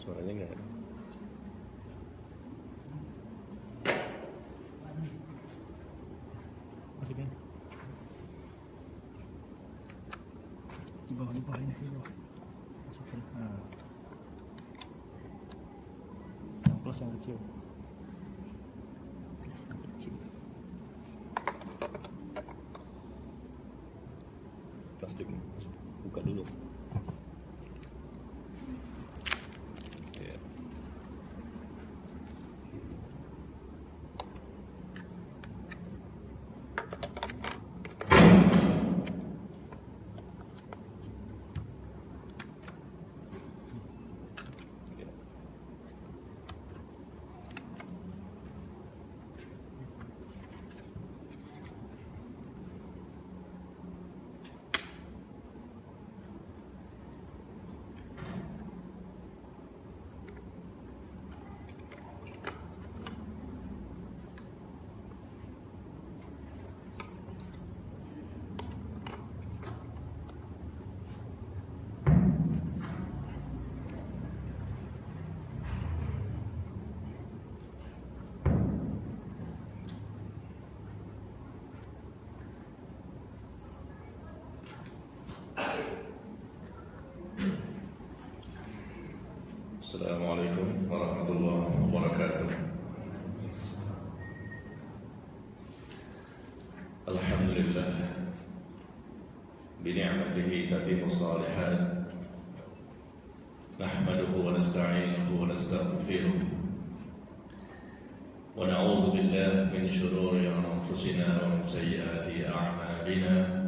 Suaranya nggak ada. Masukin. Di bawah ini, di bawah. Masukin. Nah. Yang plus yang kecil. Plus yang kecil. Plastik buka dulu. Ya. Assalamualaikum warahmatullahi wabarakatuh. Alhamdulillah bini'matihi tatimmu shalihat. Nahmaduhu wa nasta'inuhu wa nastaghfiruh. Wa na'udzu billahi min shururi anfusina wa min sayyiati a'malina.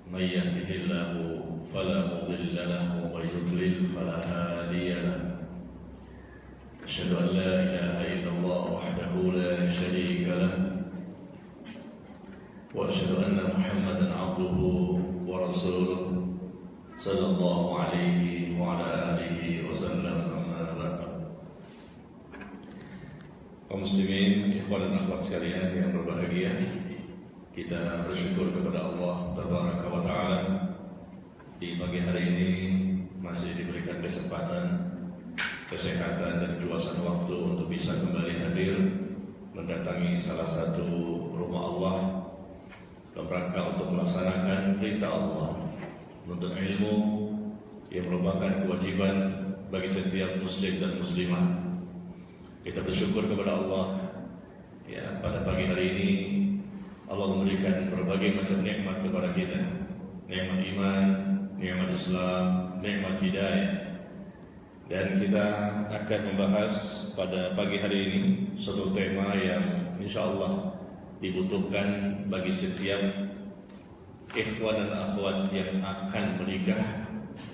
May yahdihillahu fala mudilla lahu wa may yudlil fala hadiya lahu. أشهد أن لا إله إلا الله وحده لا شريك له وأشهد أن محمدا عبده ورسوله صلى الله عليه وعلى آله وسلم أما بعد. Kaum muslimin, ikhwan dan akhwat sekalian yang berbahagia, kita bersyukur kepada Allah Tabaraka wa Ta'ala di pagi hari ini masih diberikan kesempatan, kesehatan dan keluasan waktu untuk bisa kembali hadir mendatangi salah satu rumah Allah dalam rangka untuk melaksanakan perintah Allah, menuntut ilmu yang merupakan kewajiban bagi setiap muslim dan muslimah. Kita bersyukur kepada Allah ya, pada pagi hari ini Allah memberikan berbagai macam nikmat kepada kita, nikmat iman, nikmat Islam, nikmat hidayah. Dan kita akan membahas pada pagi hari ini suatu tema yang insya Allah dibutuhkan bagi setiap ikhwan dan akhwat yang akan menikah,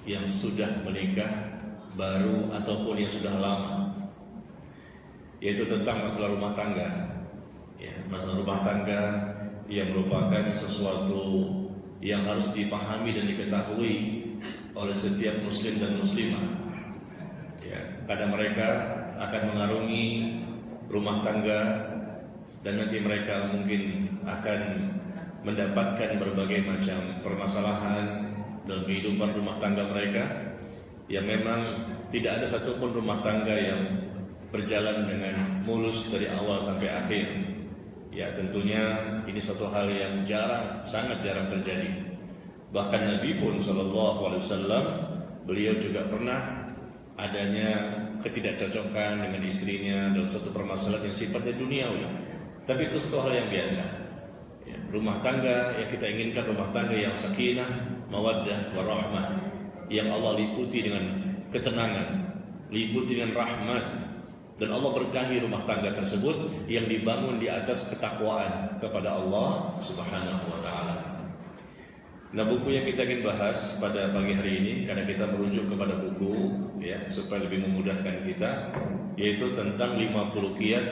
yang sudah menikah baru ataupun yang sudah lama, yaitu tentang masalah rumah tangga ya, masalah rumah tangga yang merupakan sesuatu yang harus dipahami dan diketahui oleh setiap muslim dan muslimah. Ya, kadang mereka akan mengarungi rumah tangga dan nanti mereka mungkin akan mendapatkan berbagai macam permasalahan dalam kehidupan rumah tangga mereka yang memang tidak ada satupun rumah tangga yang berjalan dengan mulus dari awal sampai akhir. Ya, tentunya ini suatu hal yang jarang, sangat jarang terjadi. Bahkan Nabi pun SAW, beliau juga pernah adanya ketidakcocokan dengan istrinya dalam suatu permasalahan yang sifatnya duniawi, tapi itu suatu hal yang biasa ya, rumah tangga yang kita inginkan rumah tangga yang sakinah, mawaddah, warahmah, yang Allah liputi dengan ketenangan, liputi dengan rahmat, dan Allah berkahi rumah tangga tersebut yang dibangun di atas ketakwaan kepada Allah Subhanahu wa Ta'ala. Nah, buku yang kita ingin bahas pada pagi hari ini, karena kita merujuk kepada buku ya, supaya lebih memudahkan kita, yaitu tentang 50 kiat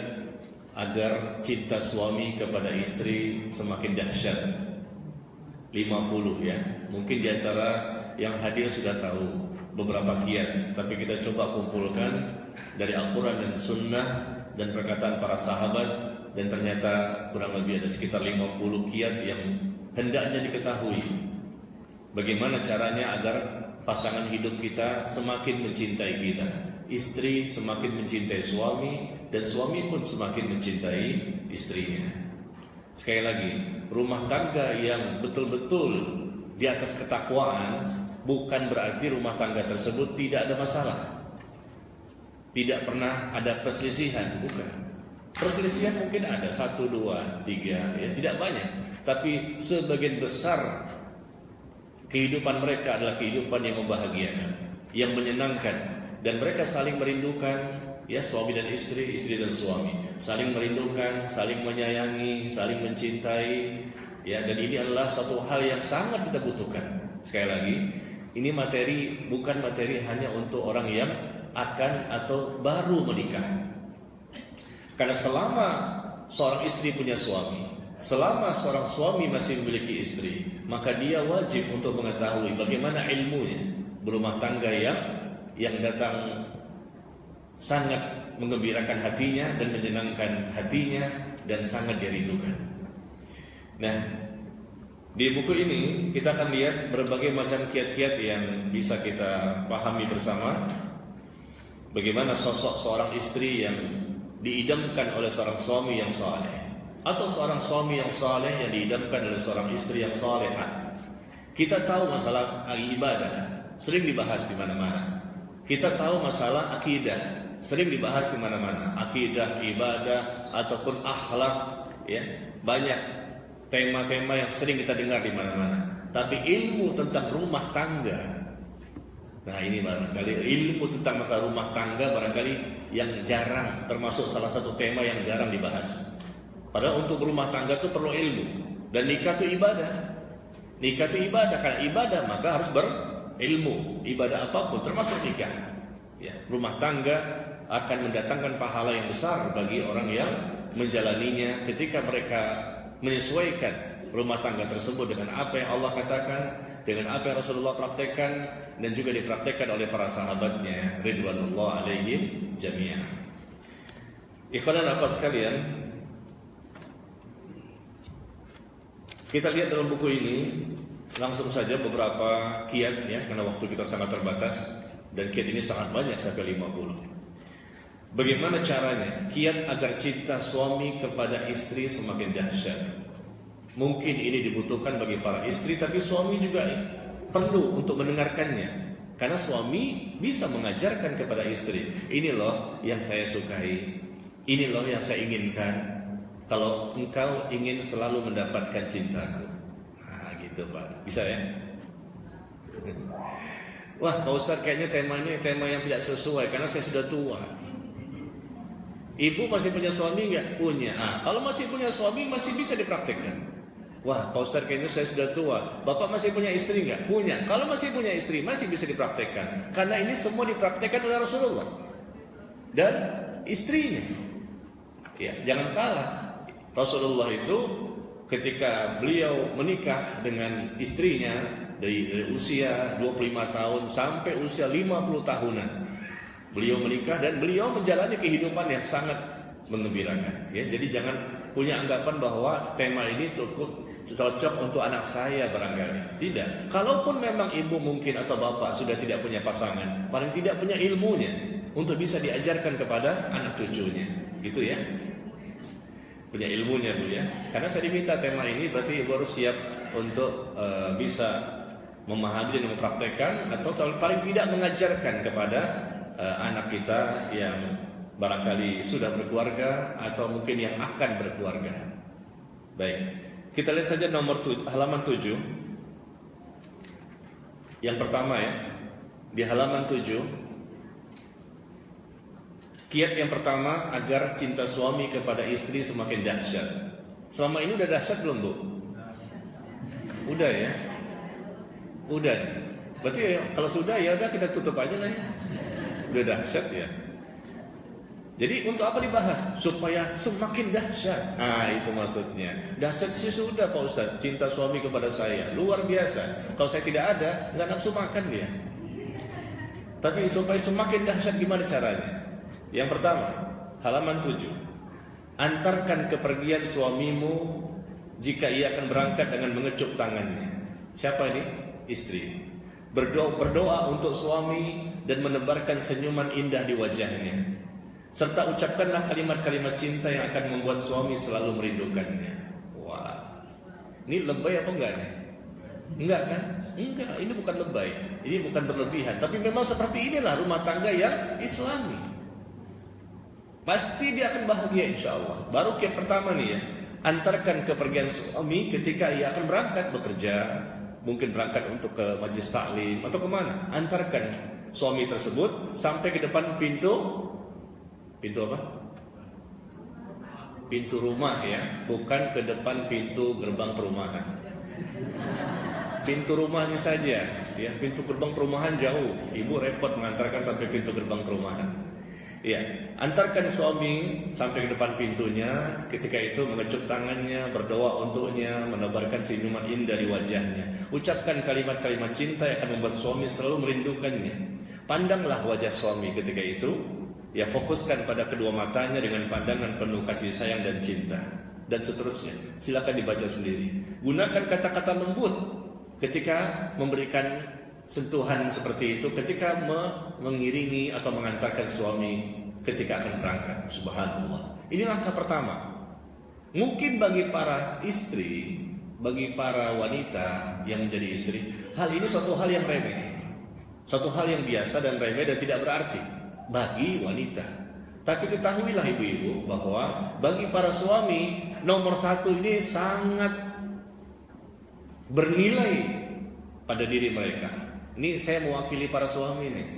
agar cinta suami kepada istri semakin dahsyat. 50 ya. Mungkin di antara yang hadir sudah tahu beberapa kiat, tapi kita coba kumpulkan dari Al-Quran dan Sunnah dan perkataan para sahabat, dan ternyata kurang lebih ada sekitar 50 kiat yang hendaknya diketahui. Bagaimana caranya agar pasangan hidup kita semakin mencintai kita, istri semakin mencintai suami dan suami pun semakin mencintai istrinya. Sekali lagi, rumah tangga yang betul-betul di atas ketakwaan bukan berarti rumah tangga tersebut tidak ada masalah, tidak pernah ada perselisihan, bukan. Perselisihan mungkin ada 1, 2, 3, ya tidak banyak, tapi sebagian besar kehidupan mereka adalah kehidupan yang membahagiakan, yang menyenangkan, dan mereka saling merindukan, ya suami dan istri, istri dan suami, saling merindukan, saling menyayangi, saling mencintai, ya, dan ini adalah suatu hal yang sangat kita butuhkan. Sekali lagi, ini materi bukan materi hanya untuk orang yang akan atau baru menikah. Karena selama seorang istri punya suami, selama seorang suami masih memiliki istri, maka dia wajib untuk mengetahui bagaimana ilmunya berumah tangga yang datang sangat menggembirakan hatinya dan menyenangkan hatinya dan sangat dirindukan. Nah, di buku ini kita akan lihat berbagai macam kiat-kiat yang bisa kita pahami bersama. Bagaimana sosok seorang istri yang diidamkan oleh seorang suami yang saleh, atau seorang suami yang saleh yang diidamkan oleh seorang istri yang salehah. Kita tahu masalah ibadah sering dibahas di mana-mana. Kita tahu masalah akidah sering dibahas di mana-mana. Akidah, ibadah ataupun akhlak, ya, banyak tema-tema yang sering kita dengar di mana-mana. Tapi ilmu tentang rumah tangga, nah ini barangkali ilmu tentang masalah rumah tangga barangkali yang jarang, termasuk salah satu tema yang jarang dibahas. Padahal untuk rumah tangga itu perlu ilmu, dan nikah itu ibadah. Nikah itu ibadah, karena ibadah maka harus berilmu. Ibadah apapun termasuk nikah, ya, rumah tangga akan mendatangkan pahala yang besar bagi orang yang menjalaninya ketika mereka menyesuaikan rumah tangga tersebut dengan apa yang Allah katakan, dengan apa yang Rasulullah praktekkan, dan juga dipraktekkan oleh para sahabatnya ridwanullah alaihim jami'an. Ikhwan dan akhwat sekalian, kita lihat dalam buku ini langsung saja beberapa kiat, ya, karena waktu kita sangat terbatas dan kiat ini sangat banyak sampai 50. Bagaimana caranya kiat agar cinta suami kepada istri semakin dahsyat? Mungkin ini dibutuhkan bagi para istri, tapi suami juga perlu untuk mendengarkannya. Karena suami bisa mengajarkan kepada istri, ini loh yang saya sukai, ini loh yang saya inginkan, kalau engkau ingin selalu mendapatkan cintaku. Nah gitu Pak, bisa ya? Wah Pak Ustadz, kayaknya temanya tema yang tidak sesuai karena saya sudah tua. Ibu masih punya suami nggak? Punya. Kalau masih punya suami masih bisa dipraktikkan. Wah Pak Ustadz, kayaknya saya sudah tua. Bapak masih punya istri nggak? Punya. Kalau masih punya istri masih bisa dipraktekkan. Karena ini semua dipraktekkan oleh Rasulullah dan istrinya. Ya, jangan salah. Rasulullah itu ketika beliau menikah dengan istrinya dari usia 25 tahun sampai usia 50 tahunan. Beliau menikah dan beliau menjalani kehidupan yang sangat menggembirakan. Ya, jadi jangan punya anggapan bahwa tema ini cocok untuk anak saya barangkali. Tidak. Kalaupun memang ibu mungkin atau bapak sudah tidak punya pasangan, paling tidak punya ilmunya untuk bisa diajarkan kepada anak cucunya. Gitu ya. Punya ilmunya Bu ya. Karena saya diminta tema ini berarti ibu harus siap untuk bisa memahami dan mempraktekkan, atau kalau paling tidak mengajarkan kepada anak kita yang barangkali sudah berkeluarga atau mungkin yang akan berkeluarga. Baik, kita lihat saja halaman 7. Yang pertama ya, di halaman 7, kiat yang pertama agar cinta suami kepada istri semakin dahsyat. Selama ini udah dahsyat belum Bu? Udah ya? Udah. Berarti ya, kalau sudah ya udah kita tutup aja lah ya. Udah dahsyat ya. Jadi untuk apa dibahas? Supaya semakin dahsyat. Nah itu maksudnya. Dahsyat sih sudah Pak Ustadz, cinta suami kepada saya luar biasa. Kalau saya tidak ada, nggak nafsu makan dia. Tapi supaya semakin dahsyat gimana caranya? Yang pertama, halaman 7. Antarkan kepergian suamimu jika ia akan berangkat dengan mengecup tangannya. Siapa ini? Istri. Berdoa untuk suami dan menebarkan senyuman indah di wajahnya. Serta ucapkanlah kalimat-kalimat cinta yang akan membuat suami selalu merindukannya. Wah, ini lebay apa enggak nih? Enggak kan? Enggak, ini bukan lebay. Ini bukan berlebihan. Tapi memang seperti inilah rumah tangga yang islami. Pasti dia akan bahagia insya Allah. Baru yang pertama nih ya, antarkan kepergian suami ketika ia akan berangkat bekerja. Mungkin berangkat untuk ke majlis taklim atau kemana. Antarkan suami tersebut sampai ke depan pintu apa? Pintu rumah ya, bukan ke depan pintu gerbang perumahan. Pintu rumahnya saja ya, pintu gerbang perumahan jauh. Ibu repot mengantarkan sampai pintu gerbang perumahan. Ya, antarkan suami sampai ke depan pintunya. Ketika itu mengecup tangannya, berdoa untuknya, menebarkan senyuman indah di wajahnya. Ucapkan kalimat-kalimat cinta yang akan membuat suami selalu merindukannya. Pandanglah wajah suami ketika itu. Ya, fokuskan pada kedua matanya dengan pandangan penuh kasih sayang dan cinta. Dan seterusnya. Silakan dibaca sendiri. Gunakan kata-kata lembut ketika memberikan sentuhan seperti itu, ketika mengiringi atau mengantarkan suami ketika akan berangkat. Subhanallah. Ini langkah pertama. Mungkin bagi para istri, bagi para wanita yang menjadi istri, hal ini suatu hal yang remeh, suatu hal yang biasa dan remeh dan tidak berarti bagi wanita. Tapi ketahuilah ibu-ibu bahwa bagi para suami, nomor satu ini sangat bernilai pada diri mereka. Ini saya mewakili para suami nih.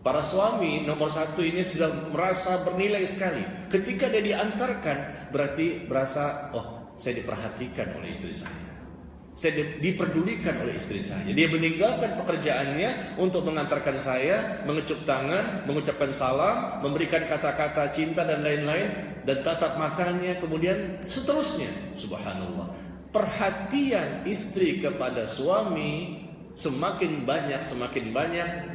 Para suami nomor satu ini sudah merasa bernilai sekali. Ketika dia diantarkan, berarti berasa, oh, saya diperhatikan oleh istri saya. Saya diperdulikan oleh istri saya. Dia meninggalkan pekerjaannya untuk mengantarkan saya, mengecup tangan, mengucapkan salam, memberikan kata-kata cinta dan lain-lain, dan tatap matanya, kemudian seterusnya. Subhanallah. Perhatian istri kepada suami semakin banyak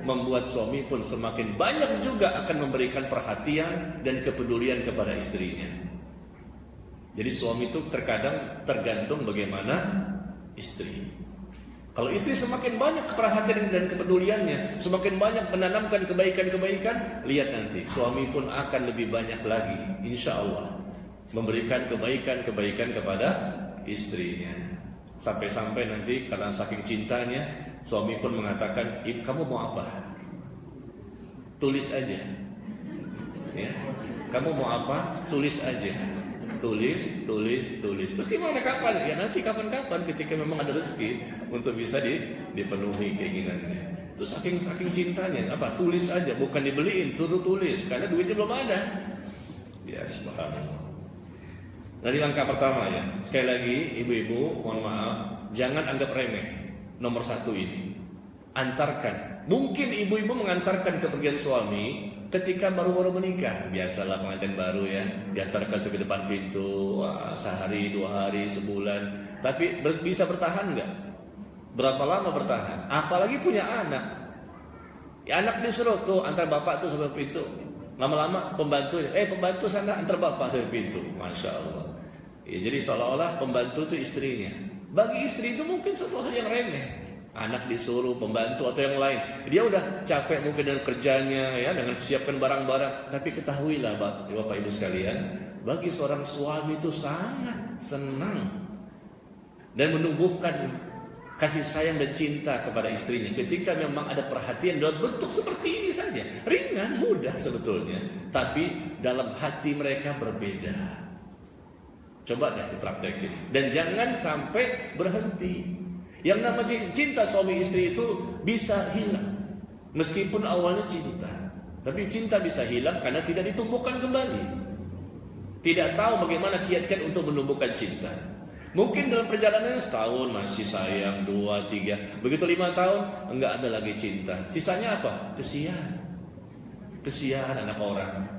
membuat suami pun semakin banyak juga akan memberikan perhatian dan kepedulian kepada istrinya. Jadi suami itu terkadang tergantung bagaimana istri. Kalau istri semakin banyak perhatian dan kepeduliannya, semakin banyak menanamkan kebaikan-kebaikan, lihat nanti suami pun akan lebih banyak lagi, insya Allah, memberikan kebaikan-kebaikan kepada istrinya. Sampai-sampai nanti karena saking cintanya, suami pun mengatakan, "Ibu, kamu mau apa? Tulis aja. Ya. Kamu mau apa? Tulis aja. Tulis. Terus gimana kapan? Ya nanti kapan-kapan ketika memang ada rezeki untuk bisa dipenuhi keinginannya." Terus saking cintanya, apa? Tulis aja, bukan dibeliin, tulis karena duitnya belum ada. Ya subhanallah. Dari langkah pertama ya, sekali lagi ibu-ibu mohon maaf, jangan anggap remeh nomor satu ini. Antarkan. Mungkin ibu-ibu mengantarkan kepergian suami ketika baru-baru menikah. Biasalah pengantin baru ya, diantarkan ke depan pintu, sehari, 2 hari, sebulan. Tapi bisa bertahan nggak? Berapa lama bertahan? Apalagi punya anak. Ya, anak disuruh tuh antar bapak tuh sampai pintu. Lama-lama pembantu sana antar bapak sampai pintu. Masya Allah. Ya, jadi seolah-olah pembantu itu istrinya. Bagi istri itu mungkin suatu hal yang remeh. Anak disuruh, pembantu atau yang lain. Dia udah capek mungkin dengan kerjanya ya, dengan siapkan barang-barang. Tapi ketahuilah Bapak Ibu sekalian, bagi seorang suami itu sangat senang dan menumbuhkan kasih sayang dan cinta kepada istrinya ketika memang ada perhatian dalam bentuk seperti ini saja. Ringan, mudah sebetulnya, tapi dalam hati mereka berbeda. Coba deh dipraktekin. Dan jangan sampai berhenti. Yang namanya cinta suami istri itu bisa hilang. Meskipun awalnya cinta, tapi cinta bisa hilang karena tidak ditumbuhkan kembali. Tidak tahu bagaimana kiat-kiat untuk menumbuhkan cinta. Mungkin dalam perjalanan setahun masih sayang, 2, 3. Begitu 5 tahun enggak ada lagi cinta. Sisanya apa? Kesian anak orang.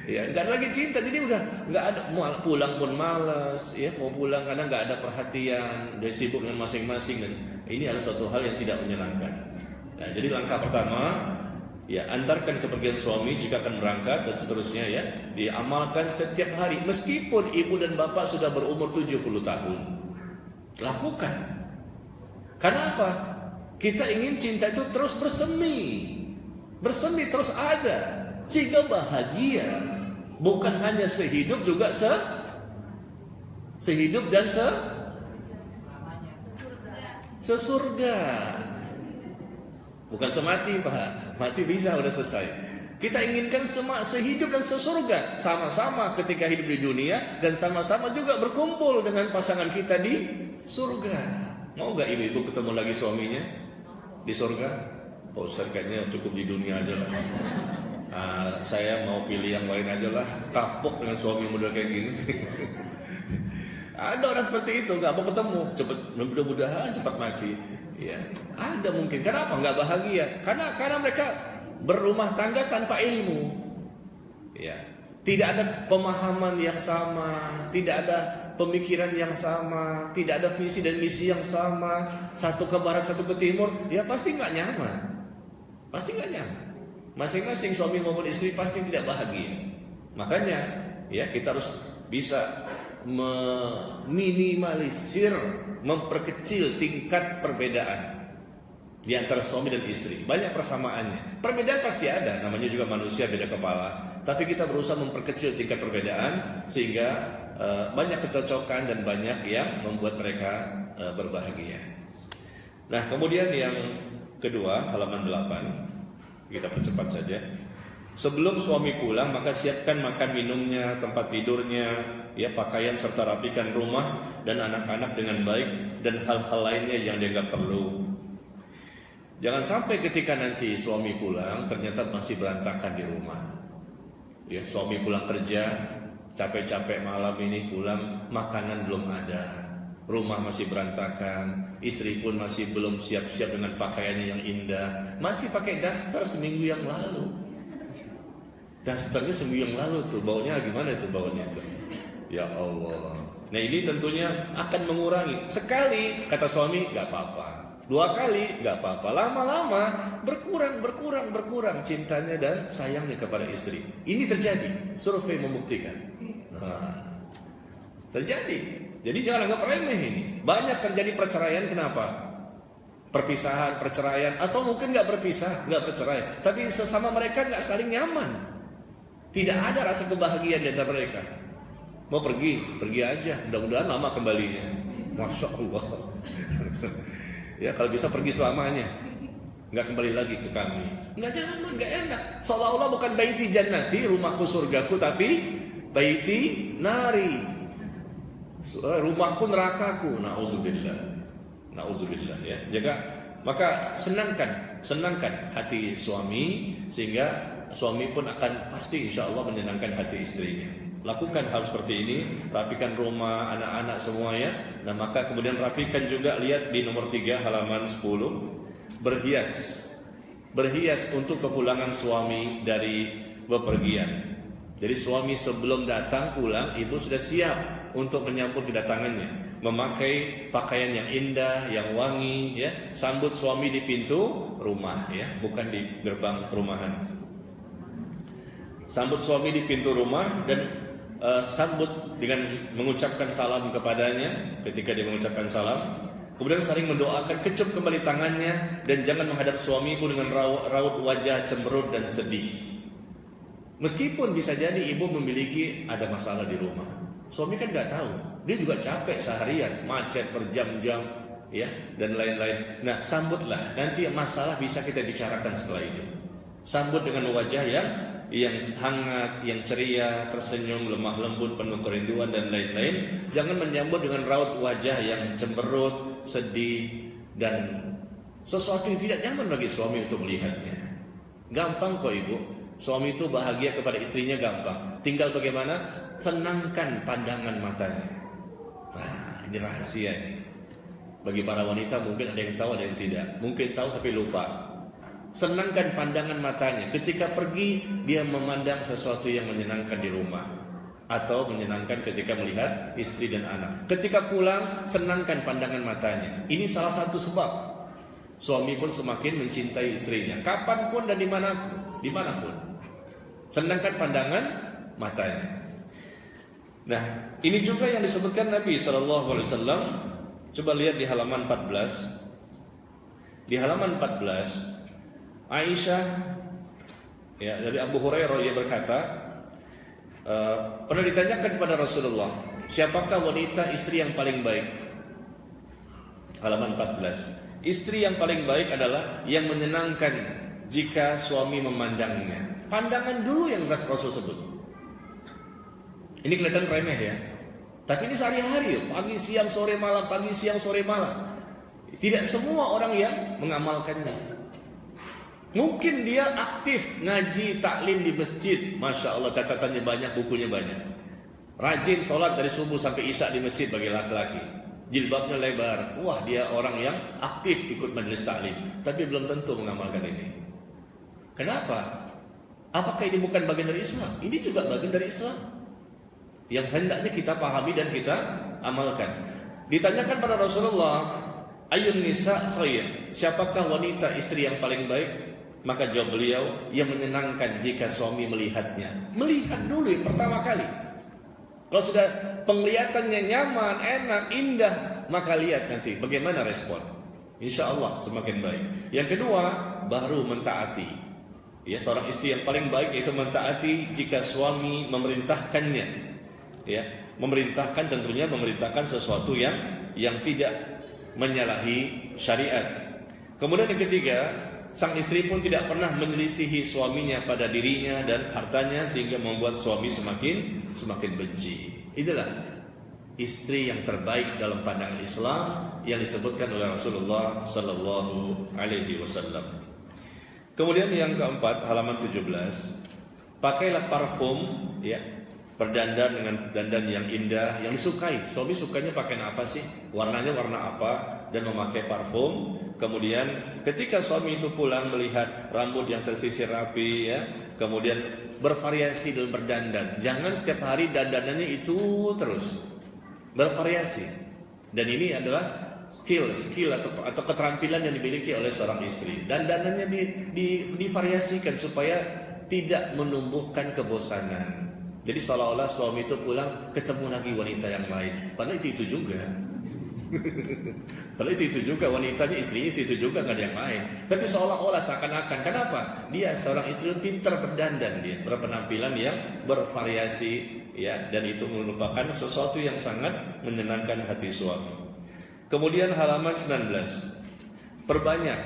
Ya, enggak ada lagi cinta, jadi udah enggak ada, mau pulang pun malas, ya, mau pulang karena enggak ada perhatian, dia sibuk dengan masing-masing, dan ini adalah suatu hal yang tidak menyenangkan. Nah, jadi langkah pertama, ya, antarkan kepergian suami jika akan berangkat dan seterusnya ya, diamalkan setiap hari meskipun ibu dan bapak sudah berumur 70 tahun. Lakukan. Karena apa? Kita ingin cinta itu terus bersemi terus ada, sehingga bahagia bukan hanya sehidup, juga sehidup dan sesurga. Bukan semati, Pak. Mati bisa, udah selesai. Kita inginkan sehidup dan sesurga, sama-sama ketika hidup di dunia, dan sama-sama juga berkumpul dengan pasangan kita di surga. Mau gak ibu-ibu ketemu lagi suaminya di surga? Oh, Ustaz, kayaknya cukup di dunia aja lah. Saya mau pilih yang lain aja lah. Kapok dengan suami model kayak gini. Ada orang seperti itu, nggak mau ketemu, mudah-mudahan cepat mati. Ya, ada mungkin. Kenapa nggak bahagia? Karena mereka berumah tangga tanpa ilmu. Ya, tidak ada pemahaman yang sama, tidak ada pemikiran yang sama, tidak ada visi dan misi yang sama. Satu ke barat, satu ke timur, ya pasti nggak nyaman. Masing-masing suami maupun istri pasti tidak bahagia. Makanya, ya kita harus bisa meminimalisir, memperkecil tingkat perbedaan di antara suami dan istri. Banyak persamaannya. Perbedaan pasti ada, namanya juga manusia, beda kepala. Tapi kita berusaha memperkecil tingkat perbedaan sehingga banyak kecocokan dan banyak yang membuat mereka berbahagia. Nah, kemudian yang kedua, halaman 8. Kita percepat saja. Sebelum suami pulang, maka siapkan makan minumnya, tempat tidurnya, ya pakaian serta rapikan rumah dan anak-anak dengan baik dan hal-hal lainnya yang dianggap perlu. Jangan sampai ketika nanti suami pulang ternyata masih berantakan di rumah. Ya, suami pulang kerja, capek-capek malam ini pulang, makanan belum ada, rumah masih berantakan, istri pun masih belum siap-siap dengan pakaiannya yang indah, masih pakai daster seminggu yang lalu. Dasternya seminggu yang lalu tuh, baunya gimana tuh baunya tuh? Ya Allah. Nah, ini tentunya akan mengurangi. Sekali kata suami nggak apa-apa, 2 kali nggak apa-apa, lama-lama berkurang cintanya dan sayangnya kepada istri. Ini terjadi, survei membuktikan. Nah, terjadi. Jadi jangan anggap remeh ini. Banyak terjadi perceraian, kenapa? Perpisahan, perceraian, atau mungkin nggak berpisah, nggak bercerai, tapi sesama mereka nggak saling nyaman. Tidak ada rasa kebahagiaan di antara mereka. Mau pergi aja. Mudah-mudahan lama kembalinya. Masya Allah. Ya, kalau bisa pergi selamanya, nggak kembali lagi ke kami. Nggak nyaman, nggak enak. Seolah-olah bukan baiti jannati, rumahku surgaku, tapi baiti nari, rumahku nerakaku. Nauzubillah ya. Maka senangkan hati suami, sehingga suami pun akan pasti insya Allah menyenangkan hati istrinya. Lakukan hal seperti ini, rapikan rumah, anak-anak semuanya. Nah, maka kemudian rapikan juga, lihat di nomor 3 halaman 10, berhias untuk kepulangan suami dari bepergian. Jadi suami sebelum datang pulang, ibu sudah siap untuk menyambut kedatangannya, memakai pakaian yang indah, yang wangi, ya, sambut suami di pintu rumah, ya, bukan di gerbang perumahan. Sambut suami di pintu rumah dan sambut dengan mengucapkan salam kepadanya ketika dia mengucapkan salam. Kemudian saling mendoakan, kecup kembali tangannya, dan jangan menghadap suamimu dengan raut wajah cemberut dan sedih. Meskipun bisa jadi ibu memiliki ada masalah di rumah, suami kan nggak tahu, dia juga capek seharian, macet berjam-jam, ya, dan lain-lain. Nah, sambutlah, nanti masalah bisa kita bicarakan setelah itu. Sambut dengan wajah yang hangat, yang ceria, tersenyum, lemah lembut, penuh kerinduan dan lain-lain. Jangan menyambut dengan raut wajah yang cemberut, sedih, dan sesuatu yang tidak nyaman bagi suami untuk melihatnya. Gampang kok ibu, suami itu bahagia kepada istrinya gampang. Tinggal bagaimana senangkan pandangan matanya. Nah, ini rahasia ini. Bagi para wanita mungkin ada yang tahu, ada yang tidak. Mungkin tahu tapi lupa. Senangkan pandangan matanya. Ketika pergi, dia memandang sesuatu yang menyenangkan di rumah, atau menyenangkan ketika melihat istri dan anak. Ketika pulang, senangkan pandangan matanya. Ini salah satu sebab suami pun semakin mencintai istrinya, kapanpun dan dimanapun. Senangkan pandangan matanya. Nah, ini juga yang disebutkan Nabi SAW. Coba lihat di halaman 14. Di halaman 14, Aisyah ya, dari Abu Hurairah ia berkata, pernah ditanyakan kepada Rasulullah, siapakah wanita istri yang paling baik? Halaman 14. Istri yang paling baik adalah yang menyenangkan jika suami memandangnya. Pandangan dulu yang Rasul sebut. Ini kelihatan remeh ya, tapi ini sehari-hari, pagi siang sore malam, pagi siang sore malam. Tidak semua orang yang mengamalkannya. Mungkin dia aktif ngaji taklim di masjid, masya Allah catatannya banyak, bukunya banyak. Rajin sholat dari subuh sampai isya di masjid bagi laki-laki. Jilbabnya lebar, wah dia orang yang aktif ikut majelis taklim, tapi belum tentu mengamalkan ini. Kenapa? Apakah ini bukan bagian dari Islam? Ini juga bagian dari Islam yang hendaknya kita pahami dan kita amalkan. Ditanyakan pada Rasulullah, ayun nisa khair, siapakah wanita istri yang paling baik? Maka jawab beliau, yang menyenangkan jika suami melihatnya. Melihat dulu yang pertama kali. Kalau sudah penglihatannya nyaman, enak, indah, maka lihat nanti bagaimana respon. Insya Allah semakin baik. Yang kedua, baru mentaati. Ya, seorang istri yang paling baik yaitu mentaati jika suami memerintahkannya. Ya, memerintahkan tentunya memerintahkan sesuatu yang tidak menyalahi syariat. Kemudian yang ketiga, sang istri pun tidak pernah menyelisihi suaminya pada dirinya dan hartanya sehingga membuat suami semakin benci. Itulah istri yang terbaik dalam pandangan Islam yang disebutkan oleh Rasulullah sallallahu alaihi wasallam. Kemudian yang keempat, halaman 17, pakailah parfum ya, berdandan dengan dandan yang indah, yang disukai. Suami sukanya pakai apa sih? Warnanya warna apa? Dan memakai parfum. Kemudian ketika suami itu pulang melihat rambut yang tersisir rapi ya, kemudian bervariasi dalam berdandan. Jangan setiap hari dandanannya itu terus. Bervariasi. Dan ini adalah skill atau keterampilan yang dimiliki oleh seorang istri. Dandanannya divariasikan supaya tidak menumbuhkan kebosanan. Jadi seolah-olah suami itu pulang ketemu lagi wanita yang lain. Padahal itu juga. Padahal itu juga wanitanya, istrinya itu juga, nggak ada yang lain. Tapi seolah-olah seakan-akan. Kenapa? Dia seorang istri yang pintar berdandan, dia berpenampilan yang bervariasi ya, dan itu merupakan sesuatu yang sangat menyenangkan hati suami. Kemudian halaman 19. Perbanyak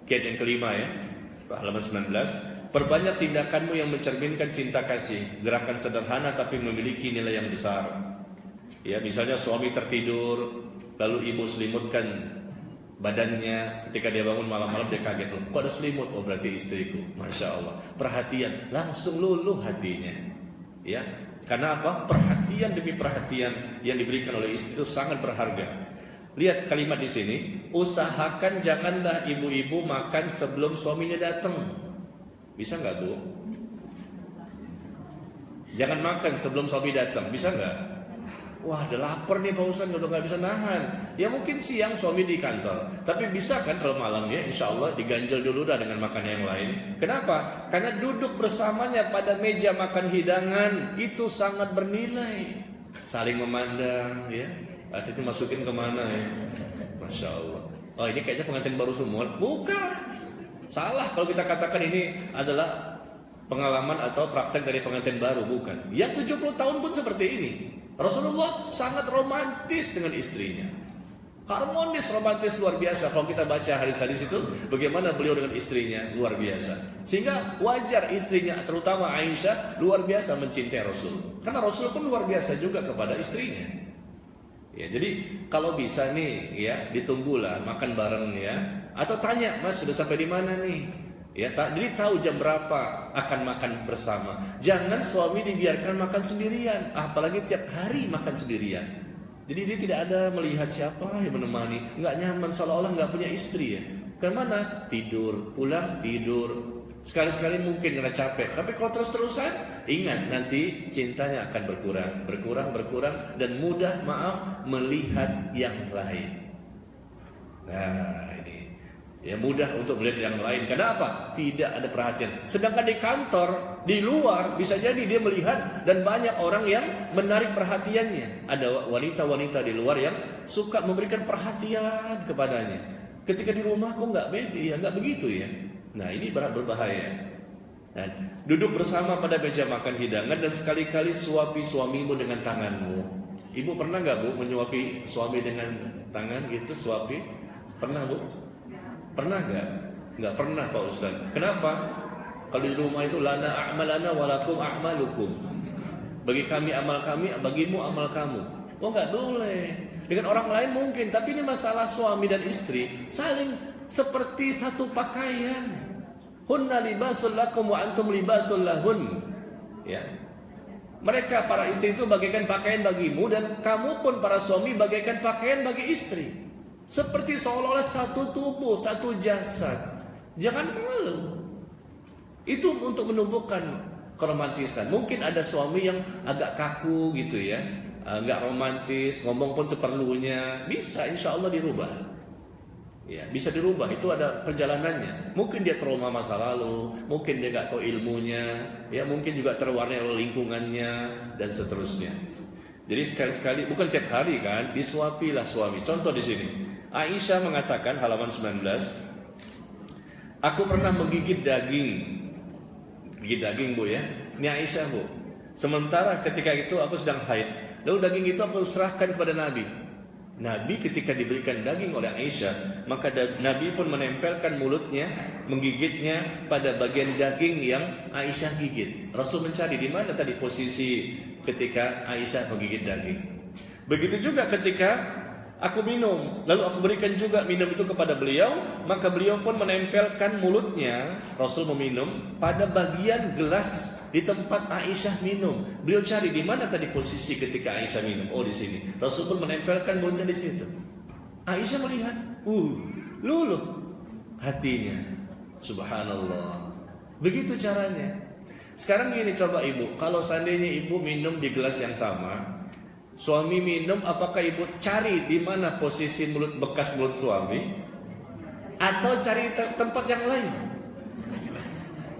kiat yang kelima ya. Halaman 19. Perbanyak tindakanmu yang mencerminkan cinta kasih, gerakan sederhana tapi memiliki nilai yang besar. Ya, misalnya suami tertidur, lalu ibu selimutkan badannya. Ketika dia bangun malam-malam dia kaget, loh, kok ada selimut? Oh berarti istriku, masya Allah. Perhatian, langsung luluh hatinya. Ya, karena apa? Perhatian demi perhatian yang diberikan oleh istri itu sangat berharga. Lihat kalimat di sini, usahakan janganlah ibu-ibu makan sebelum suaminya datang. Bisa nggak Bu? Jangan makan sebelum suami datang, bisa nggak? Wah, udah lapar nih Pak Ustaz, udah nggak bisa nahan. Ya mungkin siang suami di kantor, tapi bisa kan kalau malamnya, insya Allah diganjel dulu dah dengan makan yang lain. Kenapa? Karena duduk bersamanya pada meja makan hidangan itu sangat bernilai. Saling memandang, ya. Akhirnya masukin kemana ya? Masya Allah. Oh ini kayaknya pengantin baru semua. Bukan. Salah kalau kita katakan ini adalah pengalaman atau praktek dari pengantin baru. Bukan. Yang 70 tahun pun seperti ini. Rasulullah sangat romantis dengan istrinya. Harmonis, romantis luar biasa. Kalau kita baca hadis-hadis itu, bagaimana beliau dengan istrinya luar biasa. Sehingga wajar istrinya, terutama Aisyah, luar biasa mencintai Rasul. Karena Rasul pun luar biasa juga kepada istrinya. Ya, jadi kalau bisa nih ya ditunggulah makan bareng ya, atau tanya Mas sudah sampai di mana nih ya, jadi tahu jam berapa akan makan bersama. Jangan suami dibiarkan makan sendirian, apalagi tiap hari makan sendirian. Jadi dia tidak ada melihat siapa yang menemani, nggak nyaman, seolah-olah nggak punya istri ya. Kemana? Tidur, pulang tidur. Sekali-sekali mungkin karena capek, tapi kalau terus-terusan, ingat nanti cintanya akan berkurang dan mudah melihat yang lain. Nah ini, ya mudah untuk melihat yang lain. Kenapa? Tidak ada perhatian. Sedangkan di kantor, di luar bisa jadi dia melihat dan banyak orang yang menarik perhatiannya. Ada wanita-wanita di luar yang suka memberikan perhatian kepadanya. Ketika di rumah kok nggak beda, ya nggak begitu ya. Nah ini berbahaya. Dan duduk bersama pada meja makan hidangan dan sekali-kali suapi suamimu dengan tanganmu. Ibu pernah nggak Bu menyuapi suami dengan tangan gitu, suapi? Pernah Bu? Pernah nggak? Nggak pernah Pak Ustaz. Kenapa? Kalau di rumah itu lana a'malana walakum a'malukum. Bagi kami amal kami, bagimu amal kamu. Oh nggak boleh. Dengan orang lain mungkin, tapi ini masalah suami dan istri saling seperti satu pakaian. Hunna libasul lakum wa antum libasul lahun. Ya. Mereka para istri itu bagaikan pakaian bagimu dan kamu pun para suami bagaikan pakaian bagi istri. Seperti seolah-olah satu tubuh, satu jasad. Jangan malu. Itu untuk menumbuhkan keromantisan. Mungkin ada suami yang agak kaku gitu ya, enggak romantis, ngomong pun seperlunya. Bisa insya Allah dirubah. Ya, bisa dirubah, itu ada perjalanannya. Mungkin dia trauma masa lalu, mungkin dia nggak tahu ilmunya, ya mungkin juga terwarnai oleh lingkungannya dan seterusnya. Jadi sekali-sekali, bukan tiap hari kan, disuapilah suami. Contoh di sini, Aisyah mengatakan halaman 19, aku pernah menggigit daging Bu ya. Ini Aisyah Bu. Sementara ketika itu aku sedang haid, lalu daging itu aku serahkan kepada Nabi. Nabi ketika diberikan daging oleh Aisyah, maka Nabi pun menempelkan mulutnya, menggigitnya pada bagian daging yang Aisyah gigit. Rasul mencari di mana tadi posisi ketika Aisyah menggigit daging. Begitu juga ketika aku minum, lalu aku berikan juga minum itu kepada beliau, maka beliau pun menempelkan mulutnya, Rasul meminum, pada bagian gelas di tempat Aisyah minum. Beliau cari di mana tadi posisi ketika Aisyah minum. Oh di sini. Rasul pun menempelkan mulutnya di situ. Aisyah melihat, luluh hatinya. Subhanallah. Begitu caranya. Sekarang gini coba ibu, kalau seandainya ibu minum di gelas yang sama, suami minum, apakah ibu cari di mana posisi mulut bekas mulut suami, atau cari tempat yang lain?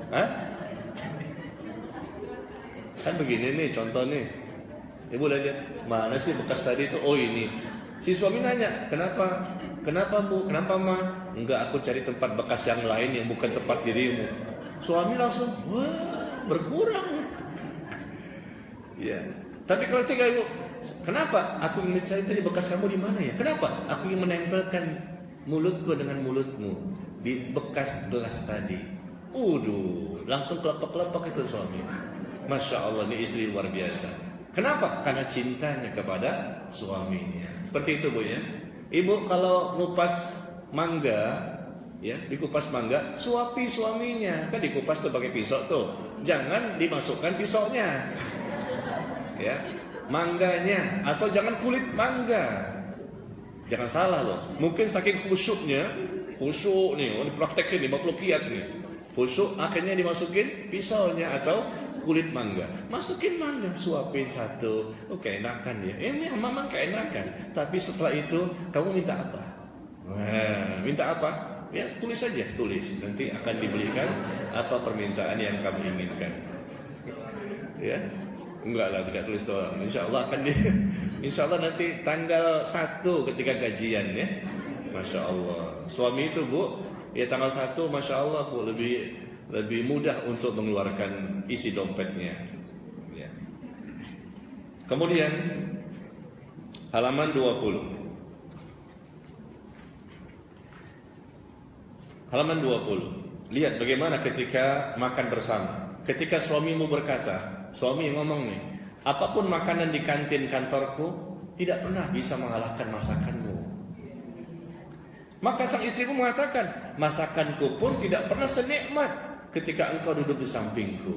Hah? Kan begini nih contoh nih, ibu lihat mana sih bekas tadi itu? Oh ini. Si suami nanya, kenapa Bu, kenapa Ma? Enggak, aku cari tempat bekas yang lain yang bukan tempat dirimu. Suami langsung, wah berkurang. Ya. Tapi kalau tiga ibu, kenapa? Aku ingin mencari tadi bekas kamu di mana ya? Kenapa? Aku ingin menempelkan mulutku dengan mulutmu di bekas gelas tadi. Langsung kelepek-kelepek itu suami. Masya Allah, ini istri luar biasa. Kenapa? Karena cintanya kepada suaminya. Seperti itu Bu ya. Ibu kalau ngupas mangga, ya dikupas mangga, suapi suaminya. Kan dikupas tuh pakai pisau tuh. Jangan dimasukkan pisaunya. Ya, mangganya atau jangan kulit mangga. Jangan salah loh. Mungkin saking khusyuk nih, dipraktekin 50 kiat nih. Khusyuk akhirnya dimasukin pisaunya atau kulit mangga. Masukin mangga, suapin satu. Oke, enakan dia. Ini memang keenakan. Tapi setelah itu kamu minta apa? Minta apa? Ya tulis saja, tulis. Nanti akan dibelikan apa permintaan yang kamu inginkan. Ya. Enggak lah, tidak tulis doang. Insya Allah akan Insya Allah nanti tanggal 1 ketika gajian ya. Masya Allah. Suami itu Bu, ya tanggal 1 Masya Allah Bu, lebih mudah untuk mengeluarkan isi dompetnya ya. Kemudian halaman 20. Halaman 20. Lihat bagaimana ketika makan bersama. Ketika suamimu berkata, suami yang ngomong nih, apapun makanan di kantin kantorku tidak pernah bisa mengalahkan masakanmu. Maka sang istri pun mengatakan, masakanku pun tidak pernah senikmat ketika engkau duduk di sampingku.